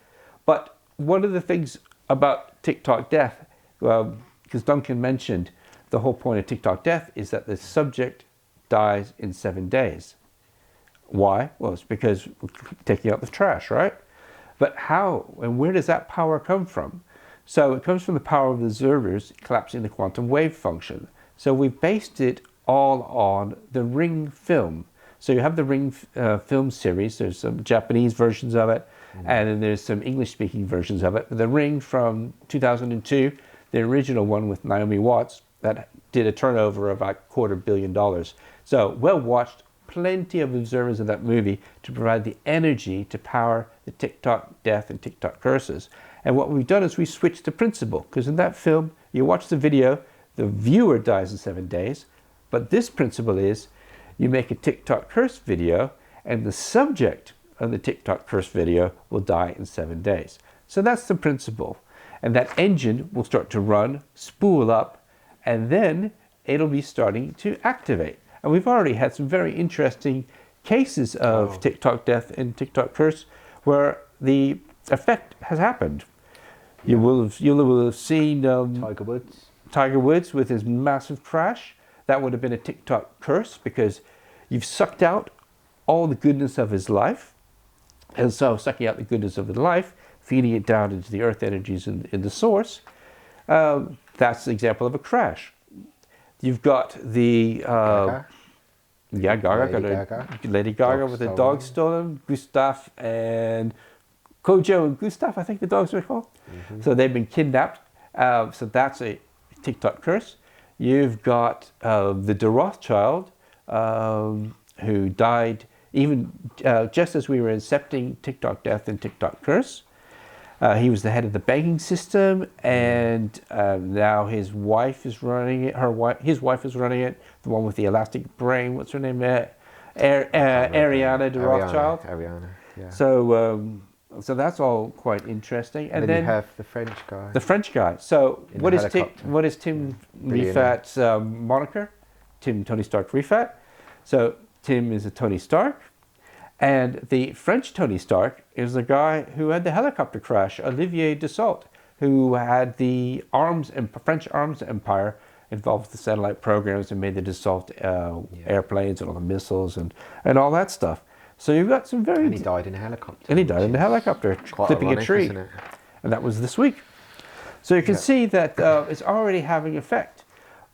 But one of the things about TikTok Death, because Duncan mentioned the whole point of TikTok Death is that the subject dies in 7 days. Why? Well, it's because we're taking out the trash, right? But how and where does that power come from? So it comes from the power of the observers collapsing the quantum wave function. So we've based it all on the Ring film. So you have the Ring film series. There's some Japanese versions of it, and then there's some English-speaking versions of it. The Ring from 2002, the original one with Naomi Watts, that did a turnover of about $250 million. So well watched, plenty of observers of that movie to provide the energy to power the TikTok Death and TikTok Curses. And what we've done is we switched the principle, because in that film, you watch the video, the viewer dies in 7 days, but this principle is you make a TikTok Curse video and the subject of the TikTok Curse video will die in 7 days. So that's the principle. And that engine will start to run, spool up, and then it'll be starting to activate. And we've already had some very interesting cases of TikTok Death and TikTok Curse where the effect has happened. You will have seen Tiger Woods with his massive crash. That would have been a TikTok curse because you've sucked out all the goodness of his life. And so sucking out the goodness of his life, feeding it down into the earth energies in the source, that's the example of a crash. You've got the Yeah, Gaga Lady got Gaga. a Lady Gaga Dog with a stolen. dog stolen. Gustav and Kojo and Gustav, I think the dogs were called. So they've been kidnapped. So that's a TikTok curse. You've got the de Rothschild, who died even just as we were incepting TikTok death and TikTok curse. He was the head of the banking system, and now his wife is running it. His wife is running it. The one with the elastic brain. What's her name? Ariana de Rothschild. Ariana, yeah. So that's all quite interesting. And then you have the French guy. the French guy. So In what the is helicopter. what is Tim Billionaire. Rifat's moniker? Tony Stark Rifat. So Tim is a Tony Stark. And the French Tony Stark is the guy who had the helicopter crash, Olivier Dassault, who had the French arms empire involved with the satellite programs and made the Dassault airplanes and all the missiles and all that stuff. So you've got some very... And he died in a helicopter. And he died in a helicopter, Quite clipping ironic, a tree. isn't it? And that was this week. So you can see that it's already having effect.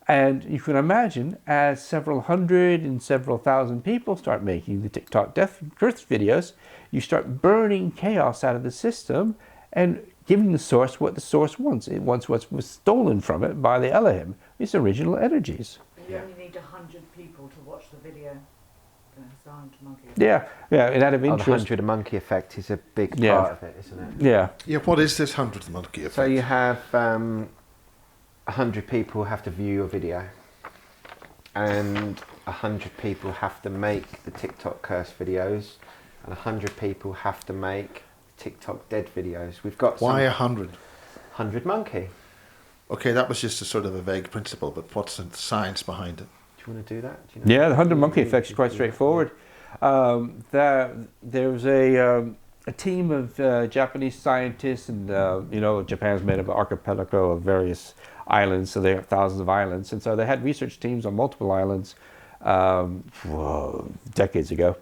And you can imagine as several hundred and several thousand people start making the TikTok death curse videos, you start burning chaos out of the system and giving the source what the source wants. It wants what was stolen from it by the Elohim, its original energies. You only need 100 people to watch the video. It's the 100 monkey. Yeah, and out of The interest. 100 monkey effect is a big Yeah. part of it, isn't it? Yeah. Yeah, what is this 100th monkey effect? So you have 100 people have to view your video, and 100 people have to make the TikTok curse videos, and 100 people have to make TikTok dead videos. We've got Why some 100? 100 monkey. Okay, that was just a sort of a vague principle, but what's the science behind it? Do you want to do that? Do you know? Yeah, the 100 monkey effect is quite straightforward. There was a team of Japanese scientists, and Japan's made of an archipelago of various islands, so they have thousands of islands, and so they had research teams on multiple islands decades ago,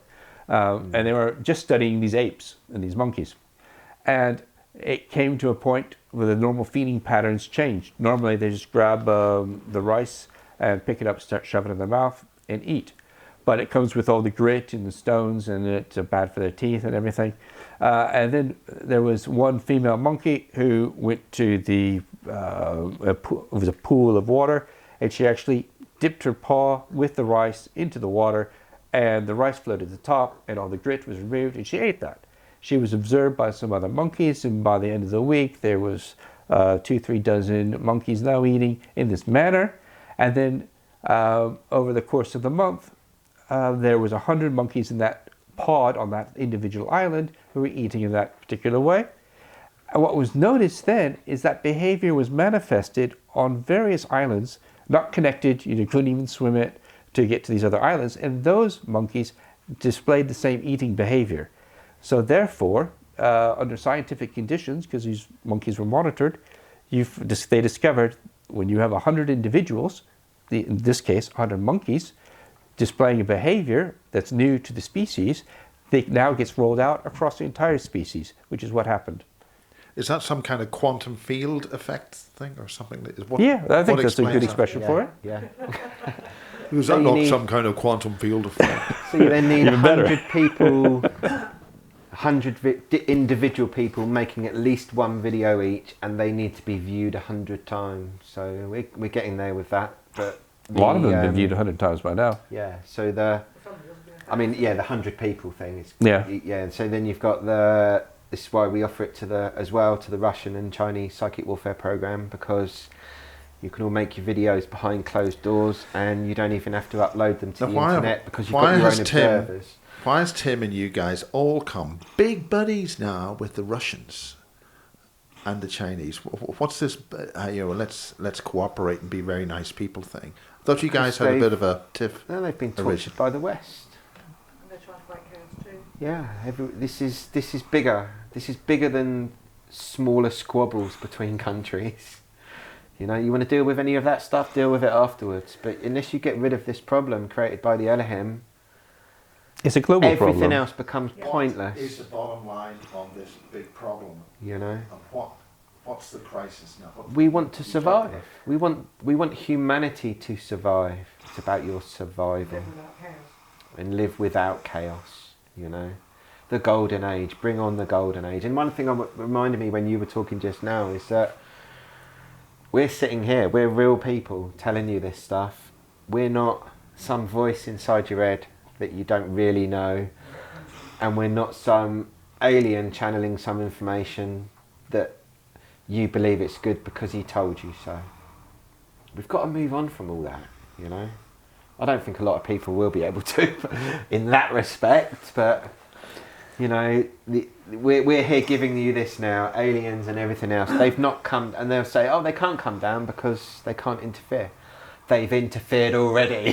and they were just studying these apes and these monkeys, and it came to a point where the normal feeding patterns changed. Normally they just grab the rice and pick it up, start shoving it in their mouth and eat. But it comes with all the grit and the stones, and it's bad for their teeth and everything. And then there was one female monkey who went to it was a pool of water, and she actually dipped her paw with the rice into the water, and the rice floated to the top, and all the grit was removed, and she ate that. She was observed by some other monkeys, and by the end of the week, there was 2-3 dozen monkeys now eating in this manner. And then over the course of the month, there was 100 monkeys in that pod on that individual island who were eating in that particular way. And what was noticed then is that behavior was manifested on various islands, not connected. You couldn't even swim it to get to these other islands, and those monkeys displayed the same eating behavior. So therefore, under scientific conditions, because these monkeys were monitored, they discovered when you have 100 individuals, in this case 100 monkeys, displaying a behavior that's new to the species, it now gets rolled out across the entire species, which is what happened. Is that some kind of quantum field effect thing or something? I think that's a good expression for it. Yeah. Is So that you not need- some kind of quantum field effect? So you then need Even better. 100 people, 100 individual people making at least one video each, and they need to be viewed 100 times. So we're getting there with that. But A lot of them have been viewed 100 times by now. Yeah. So the 100 people thing is. Yeah. Yeah. So then you've got this is why we offer it to the Russian and Chinese psychic warfare program, because you can all make your videos behind closed doors, and you don't even have to upload them to the internet because you've got your own observers. Why has Tim and you guys all come big buddies now with the Russians and the Chinese? What's this? Let's cooperate and be very nice people thing. I thought you guys had a bit of a tiff. No, they've been Origin. tortured by the West. And they're trying to fight chaos too. Yeah, this is bigger. This is bigger than smaller squabbles between countries. You want to deal with any of that stuff, deal with it afterwards. But unless you get rid of this problem created by the Elohim, It's a global everything problem. else becomes pointless. Is the bottom line on this big problem? And what's the crisis now? We want to survive. We want humanity to survive. It's about your survival. Live without chaos. and live without chaos, you know. The golden age, bring on the golden age. And one thing reminded me when you were talking just now is that we're sitting here, we're real people telling you this stuff. We're not some voice inside your head that you don't really know, and we're not some alien channeling some information that you believe it's good because he told you so. We've got to move on from all that, you know. I don't think a lot of people will be able to in that respect, but you know, we're here giving you this now, aliens and everything else. They've not come, and they'll say, oh, they can't come down because they can't interfere. They've interfered already.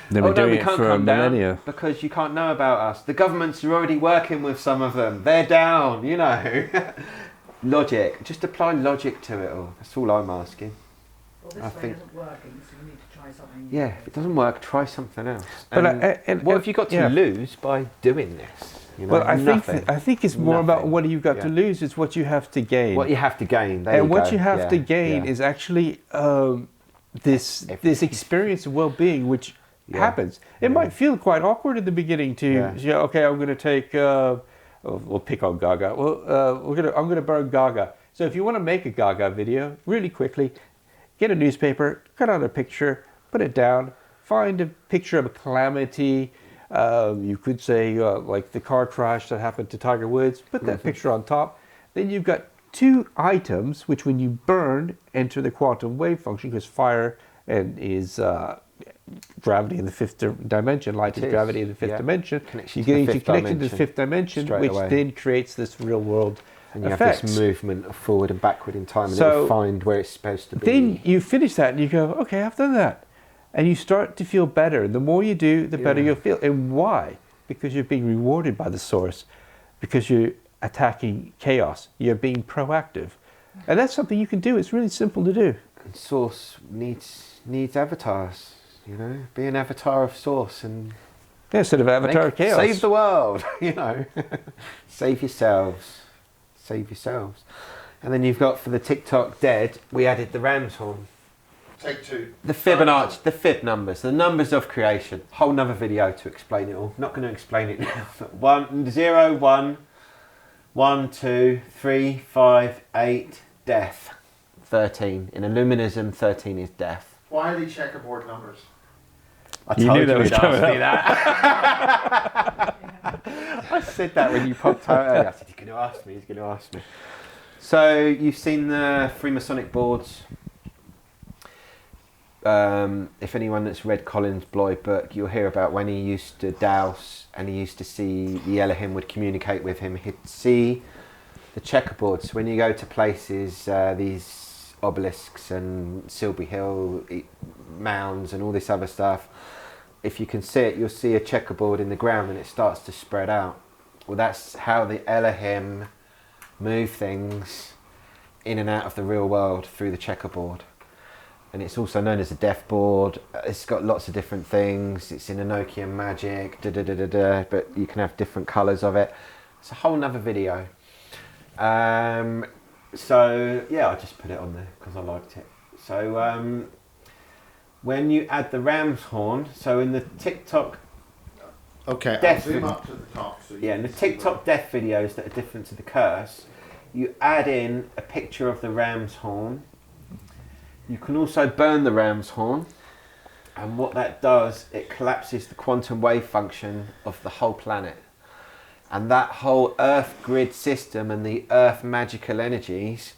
They've been doing it for a millennia. Because you can't know about us. The governments are already working with some of them. They're down, you know. Logic. Just apply logic to it all. That's all I'm asking. Well, this way isn't working, so you need to try something new. Yeah, if it doesn't work, try something else. But what have you got to lose by doing this? You know, well, I think it's more about what you've got to lose is what you have to gain. What you have to gain. And what you have to gain is actually this experience of well-being, which happens. It might feel quite awkward in the beginning to okay, I'm going to take we'll pick on Gaga. Well, I'm going to burn Gaga. So if you want to make a Gaga video, really quickly, get a newspaper, cut out a picture, put it down, find a picture of a calamity. You could say like the car crash that happened to Tiger Woods, put that picture on top. Then you've got two items which when you burn enter the quantum wave function, because fire and is gravity in the fifth dimension, light is gravity in the fifth dimension. You get into connection to the fifth dimension, which then creates this real world and you effects. have this movement forward and backward in time, and it'll find where it's supposed to be. Then you finish that and you go, okay, I've done that. And you start to feel better. The more you do, the better you'll feel. And why? Because you're being rewarded by the source. Because you're attacking chaos. You're being proactive. And that's something you can do. It's really simple to do. And source needs avatars, you know. Be an avatar of source and instead of avatar of chaos. Save the world, you know. Save yourselves. Save yourselves. And then you've got for the TikTok dead, we added the ram's horn. Take two. The Fibonacci, the fib numbers, the numbers of creation. Whole nother video to explain it all. Not going to explain it now. 0, 1, 1, 2, 3, 5, 8, death. 13. In Illuminism, 13 is death. Why are these checkerboard numbers? I told you was coming up. That. I said that when you popped out earlier. I said, he's going to ask me, he's going to ask me. So, you've seen the Freemasonic boards. If anyone that's read Colin's Bloyd book, you'll hear about when he used to dowse and he used to see the Elohim would communicate with him. He'd see the checkerboards. When you go to places, these obelisks and Silby Hill mounds and all this other stuff, if you can see it, you'll see a checkerboard in the ground and it starts to spread out. Well, that's how the Elohim move things in and out of the real world through the checkerboard. And it's also known as a death board. It's got lots of different things. It's in Enochian magic, but you can have different colours of it. It's a whole nother video. So yeah, I just put it on there because I liked it. So when you add the ram's horn, so in the TikTok death, zoom up to the top. So in the TikTok death videos that are different to the curse, you add in a picture of the ram's horn. You can also burn the ram's horn, and what that does, it collapses the quantum wave function of the whole planet. And that whole Earth grid system and the Earth magical energies,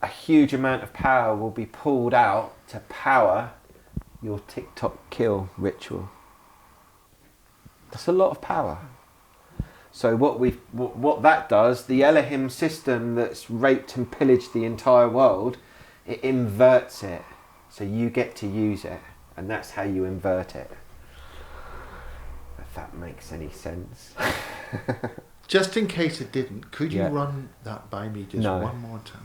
a huge amount of power will be pulled out to power your TikTok kill ritual. That's a lot of power. So what that does, the Elohim system that's raped and pillaged the entire world, it inverts it, so you get to use it, and that's how you invert it. If that makes any sense. Just in case it didn't, could you run that by me just one more time?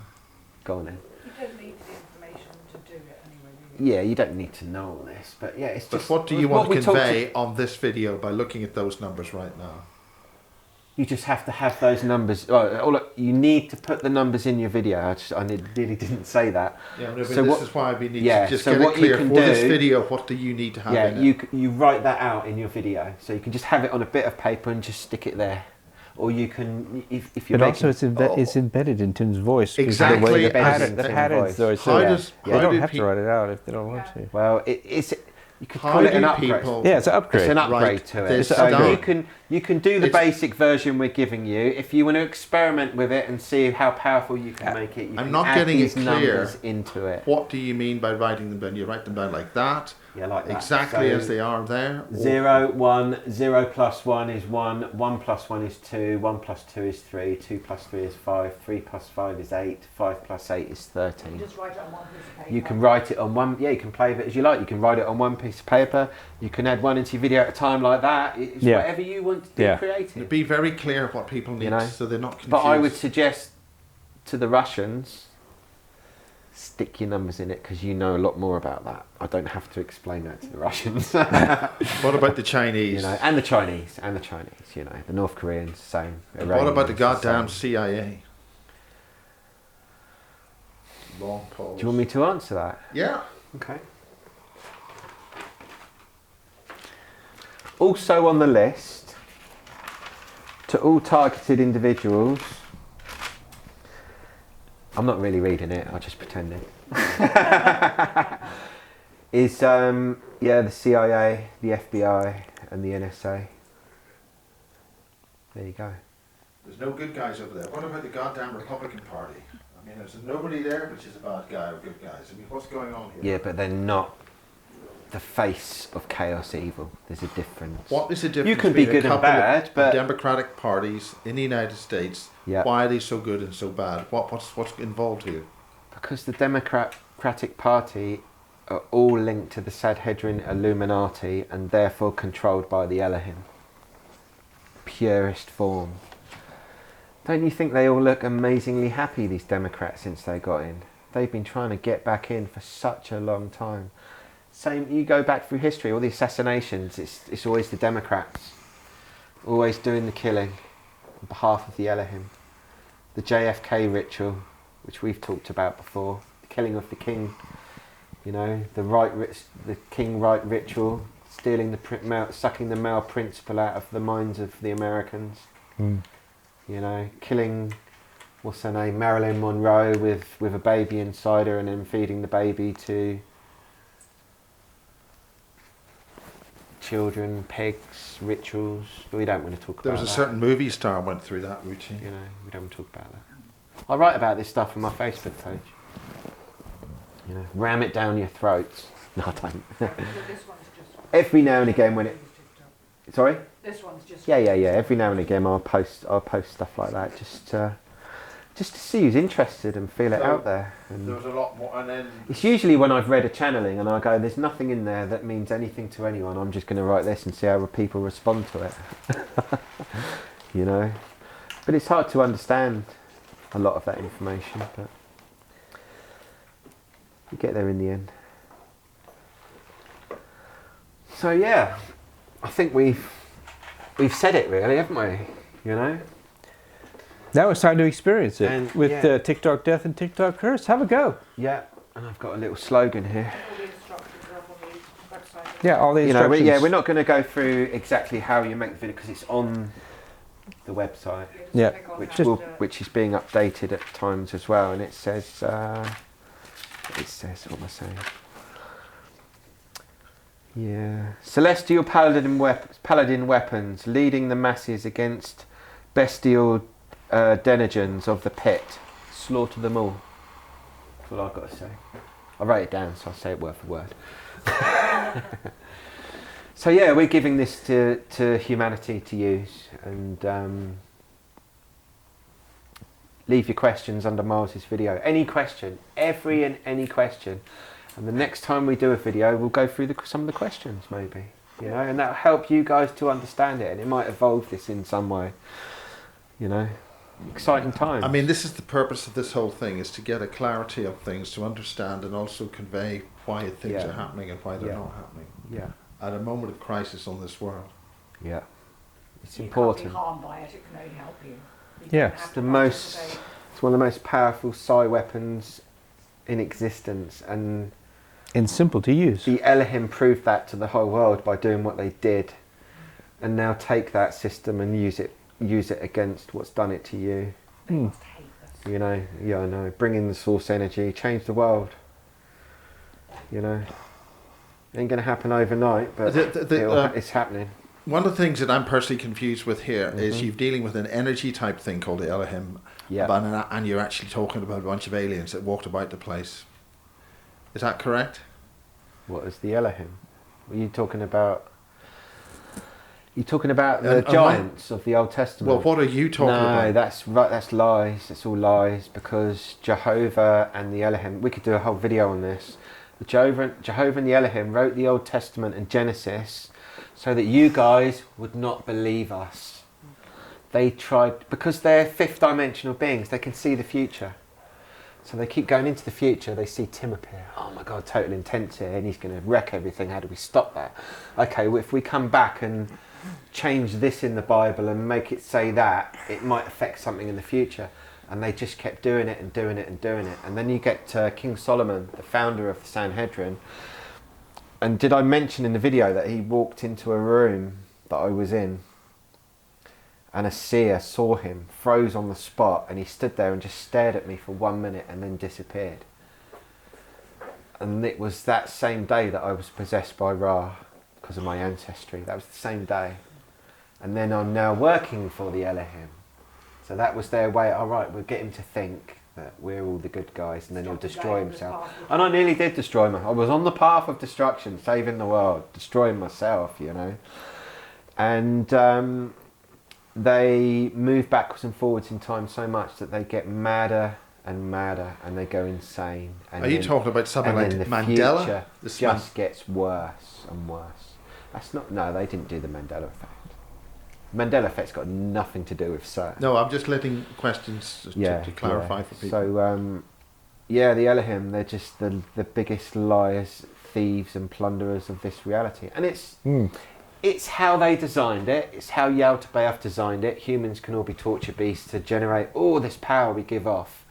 Go on then. You don't need the information to do it anyway, do you? Yeah, you don't need to know all this, but yeah, it's just... But what do you want to convey on this video by looking at those numbers right now? You just have to have those numbers. Oh, look, you need to put the numbers in your video. I nearly didn't say that. Yeah, no, but So this is why we need yeah, to just so get it what you clear can for this do- video. What do you need to have Yeah, in it? you write that out in your video. So you can just have it on a bit of paper and just stick it there. Or you can, if you're But making... also it's embedded in Tim's voice. because of Exactly, The, way the, as- pattern, the Tim's patterns, voice. though, so How does- they how don't do have pe- to write it out if they don't want to. Well, it's... You could How call it do an upgrade. people- Yeah, it's an upgrade. It's an upgrade Right, to it. this So down. you can do the It's- basic version we're giving you. If you want to experiment with it and see how powerful you can make it, you I'm can not add getting these it clear. numbers into it. What do you mean by writing them down? You write them down like that, Yeah, like that. exactly So as they are there. or- 0, 1, 0 plus 1 is 1, 1 plus 1 is 2, 1 plus 2 is 3, 2 plus 3 is 5, 3 plus 5 is 8, 5 plus 8 is 13. Just write it on one piece of paper. You can write it on one, yeah, you can play with it as you like. You can write it on one piece of paper. You can add one into your video at a time like that. It's Yeah. whatever you want to do Yeah. creative. Be very clear what people need, You know, so they're not confused. But I would suggest to the Russians, stick your numbers in it because you know a lot more about that. I don't have to explain that to the Russians. What about the Chinese? You know, and the Chinese, you know, the North Koreans, same. And what about the Iranians, goddamn same. CIA? Long pause. Do you want me to answer that? Yeah. Okay. Also on the list, to all targeted individuals, I'm not really reading it, I'll just pretend it. Is, yeah, the CIA, the FBI, and the NSA. There you go. There's no good guys over there. What about the goddamn Republican Party? I mean, there's nobody there which is a bad guy or good guys. I mean, what's going on here? Yeah, but they're not the face of chaos evil. There's a difference. What is the difference? You can be between a good and couple of bad, but Democratic parties in the United States. Yeah. Why are they so good and so bad? What's involved here? because the Democratic Party are all linked to the Sanhedrin Illuminati and therefore controlled by the Elohim. Purest form. Don't you think they all look amazingly happy, these Democrats, since they got in? They've been trying to get back in for such a long time. Same, you go back through history, all the assassinations, it's always the Democrats. Always doing the killing on behalf of the Elohim. The JFK ritual, which we've talked about before, the killing of the king, you know, the king right ritual, stealing sucking the male principle out of the minds of the Americans. You know, killing, what's her name, Marilyn Monroe with a baby inside her and then feeding the baby to children, pigs, rituals. We don't want to talk about that. There was a certain movie star went through that routine. You know, we don't want to talk about that. I write about this stuff on my Facebook page. You know, ram it down your throats. No, I don't. This one's just. Every now and again when it... Sorry? This one's just. Yeah. Every now and again I'll post stuff like that just to see who's interested and feel it So, out there. And There was a lot more, and then it's usually when I've read a channeling and I go, there's nothing in there that means anything to anyone. I'm just going to write this and see how people respond to it. You know, but it's hard to understand a lot of that information, but you get there in the end. So yeah, I think we've said it really, haven't we? You know. Now it's time to experience it And, with yeah. TikTok Death and TikTok Curse. Have a go. Yeah, and I've got a little slogan here. All the instructions are up on the website. Yeah, all the You know, instructions. we're not going to go through exactly how you make the video because it's on the website, Just Yeah, click on which that, which is being updated at times as well, and it says what am I saying? Yeah, celestial paladin weapons leading the masses against bestial denigens of the pit. Slaughter them all. That's what I've got to say. I wrote it down, so I'll say it word for word. So yeah, we're giving this to humanity to use, and leave your questions under Miles's video. Any question, any question, and the next time we do a video, we'll go through some of the questions, maybe, you know, and that'll help you guys to understand it, and it might evolve this in some way, you know. Exciting times. I mean, this is the purpose of this whole thing, is to get a clarity of things, to understand and also convey why things Yeah. are happening and why they're Yeah. not happening Yeah, at a moment of crisis on this world. yeah, It's You important. can't be harmed by it, it can only help you. You Yeah. don't have It's to the most. participate. It's one of the most powerful psi weapons in existence, and And simple to use. the Elohim proved that to the whole world by doing what they did, and now take that system and use it against what's done it to you. They must hate us. You know, yeah, I know. Bring in the source energy, change the world. You know, ain't gonna happen overnight, but it's happening. One of the things that I'm personally confused with here is you're dealing with an energy type thing called the Elohim, Yeah. and you're actually talking about a bunch of aliens that walked about the place. Is that correct? What is the Elohim? Are you talking about? You talking about the And giants of the Old Testament? Well, what are you talking about? No, that's right. That's lies. It's all lies, because Jehovah and the Elohim. We could do a whole video on this. Jehovah and the Elohim wrote the Old Testament and Genesis so that you guys would not believe us. They tried, because they're fifth dimensional beings, they can see the future. So they keep going into the future. They see Tim appear. Oh my God, total intense here, and he's going to wreck everything. How do we stop that? Okay, well, if we come back and change this in the Bible and make it say that, it might affect something in the future. And they just kept doing it and doing it and doing it. And then you get King Solomon, the founder of the Sanhedrin. And did I mention in the video that he walked into a room that I was in, and a seer saw him, froze on the spot, and he stood there and just stared at me for 1 minute and then disappeared. And it was that same day that I was possessed by Ra because of my ancestry. That was the same day. And then I'm now working for the Elohim. So that was their way. All right, we'll get him to think that we're all the good guys, and then he'll destroy himself. And I nearly did destroy him. I was on the path of destruction, saving the world, destroying myself, you know. And they move backwards and forwards in time so much that they get madder and madder, and they go insane. And Are you talking about something like the Mandela? future This just gets worse and worse. That's not. No, they didn't do the Mandela effect. Mandela effect's got nothing to do with science. No, I'm just letting questions to clarify for people. So, the Elohim, they're just the biggest liars, thieves and plunderers of this reality. And it's how they designed it. It's how Yaltabayaf designed it. Humans can all be torture beasts to generate all this power we give off.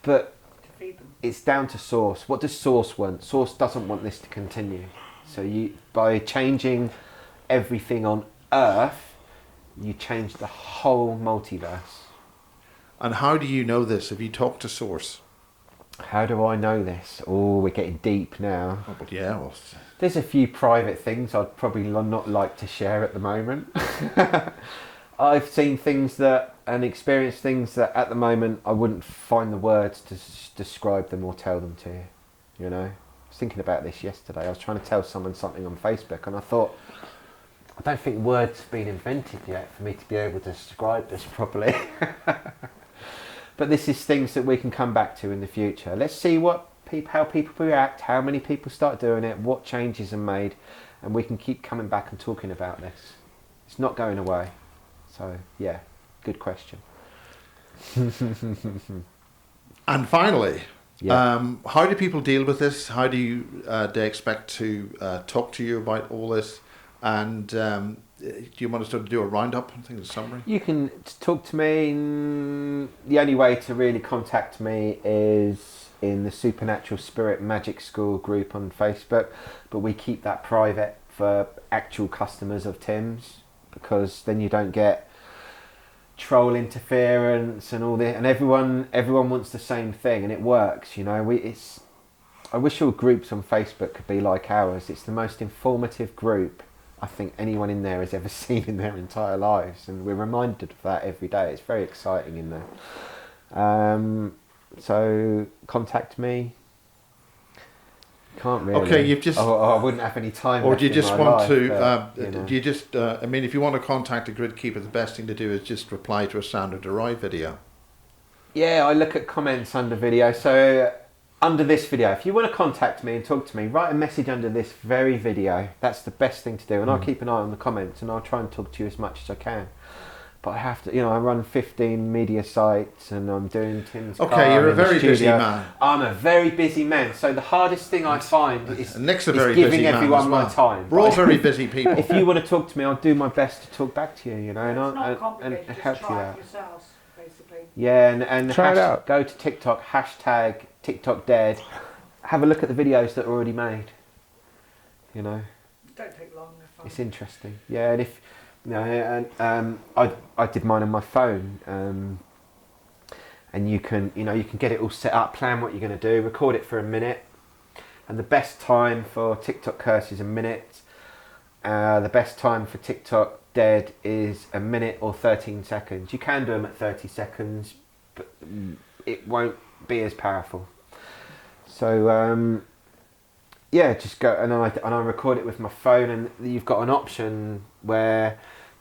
But To feed them. it's down to Source. What does Source want? Source doesn't want this to continue. So by changing everything on Earth, you change the whole multiverse. And how do you know this? Have you talked to Source? How do I know this? Oh, we're getting deep now. Oh, but yeah, well, There's a few private things I'd probably not like to share at the moment. I've seen things and experienced things that at the moment I wouldn't find the words to describe them or tell them to you. You know? I was thinking about this yesterday. I was trying to tell someone something on Facebook, and I thought, I don't think words have been invented yet for me to be able to describe this properly. But this is things that we can come back to in the future. Let's see how people react, how many people start doing it, what changes are made, and we can keep coming back and talking about this. It's not going away. So, yeah, good question. And finally, Yeah. how do people deal with this? How do they expect to talk to you about all this? And do you want us to do a roundup? I think a summary. You can talk to me. The only way to really contact me is in the Supernatural Spirit Magic School group on Facebook, but we keep that private for actual customers of Tim's, because then you don't get troll interference and all this. And everyone wants the same thing, and it works. You know, I wish all groups on Facebook could be like ours. It's the most informative group I think anyone in there has ever seen in their entire lives, and we're reminded of that every day. It's very exciting in there. So contact me. Can't really. Okay, you've just. I wouldn't have any time. Or left do you in just my want life, to? but, you know. Do you just? I mean, if you want to contact a grid keeper, the best thing to do is just reply to a standard arrive video. Yeah, I look at comments under video. So under this video, if you want to contact me and talk to me, write a message under this very video. That's the best thing to do, and I'll keep an eye on the comments, and I'll try and talk to you as much as I can. but I have to, I run 15 media sites and I'm doing Tim's Okay, car you're a in the very busy studio. man. I'm a very busy man. So the hardest thing I find is, Nick's a is very giving busy man everyone as well. my time. We're all very busy people. If you want to talk to me, I'll do my best to talk back to you, It's and not complicated, and just help you try it out. yourselves, basically. Yeah, and Try it out. go to TikTok, hashtag TikTok dead. Have a look at the videos that are already made. Don't take long, they're fun. It's interesting. Yeah, and if I did mine on my phone, and you can get it all set up, plan what you're going to do, record it for a minute, and the best time for TikTok curse is a minute. The best time for TikTok dead is a minute or 13 seconds. You can do them at 30 seconds, but it won't be as powerful. So just go and I record it with my phone, and you've got an option where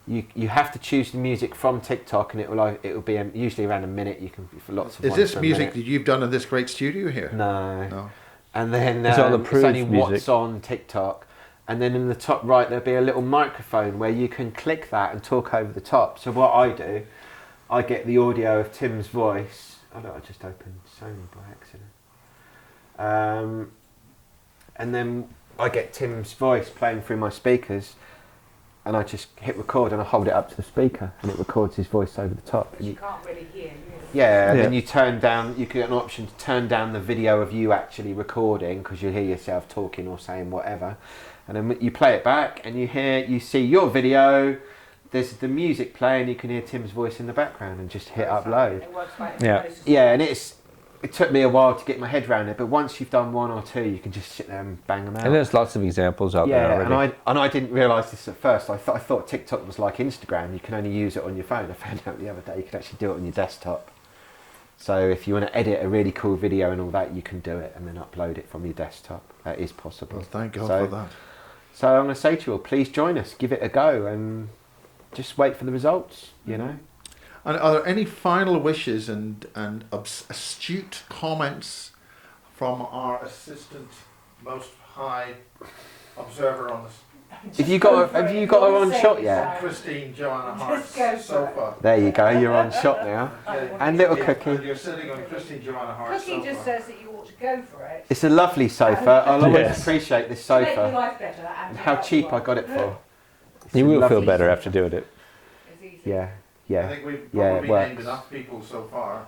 you have to choose the music from TikTok, and it will be usually around a minute. You can for lots of. Is ones this for a music minute. that you've done in this great studio here? No. And then It's all it's approved only music. what's on TikTok. And then in the top right there'll be a little microphone where you can click that and talk over the top. So what I do, I get the audio of Tim's voice. Oh no, I just opened Sony by accident. And then I get Tim's voice playing through my speakers, and I just hit record and I hold it up to the speaker and it records his voice over the top. You can't really hear, really. Yeah, and Yeah. then you get an option to turn down the video of you actually recording, because you hear yourself talking or saying whatever, and then you play it back and you see your video. There's the music playing. You can hear Tim's voice in the background and just hit upload. It works like Yeah. Yeah, and it took me a while to get my head around it, but once you've done one or two, you can just sit there and bang them out. And there's lots of examples out there Yeah, already. and I didn't realise this at first. I thought TikTok was like Instagram. You can only use it on your phone. I found out the other day you can actually do it on your desktop. So if you want to edit a really cool video and all that, you can do it and then upload it from your desktop. That is possible. Well, thank God So- for that. So I'm going to say to you all, please join us, give it a go, and just wait for the results. And are there any final wishes and astute comments from our assistant, most high observer on this, Have you got her on shot yet? Christine Joanna Just go Hart's for sofa? There you go, you're on shot now. And little Yeah, Cookie. and you're sitting on Christine Joanna Hart's Cookie sofa. just says that you ought to go for it. It's a lovely sofa. I'll always Yes. appreciate this To make your sofa life better and how cheap I got it for. It's You a will feel lovely better sofa. after doing it. It's easy. Yeah, I yeah. think we've Yeah, it probably works. named enough people so far.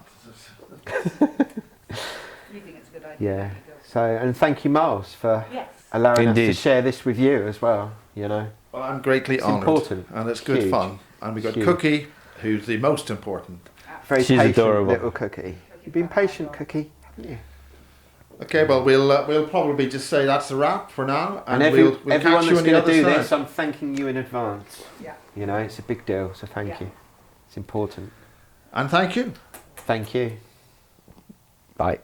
You think it's a good idea? Yeah. don't you, Bill? So, and thank you, Miles, for Yes. allowing us Indeed. to share this with you as well. Well, I'm greatly It's honoured. important. And it's good Huge. fun. And we've got Huge. Cookie, who's the most important. Very She's patient adorable. little Cookie. You've been patient, Cookie, haven't you? Okay, well, we'll probably just say that's a wrap for now. And, And we'll everyone catch you that's on the going to other do side. this, I'm thanking you in advance. Yeah. It's a big deal, so thank Yeah. you. It's important. And thank you. Thank you. Bye.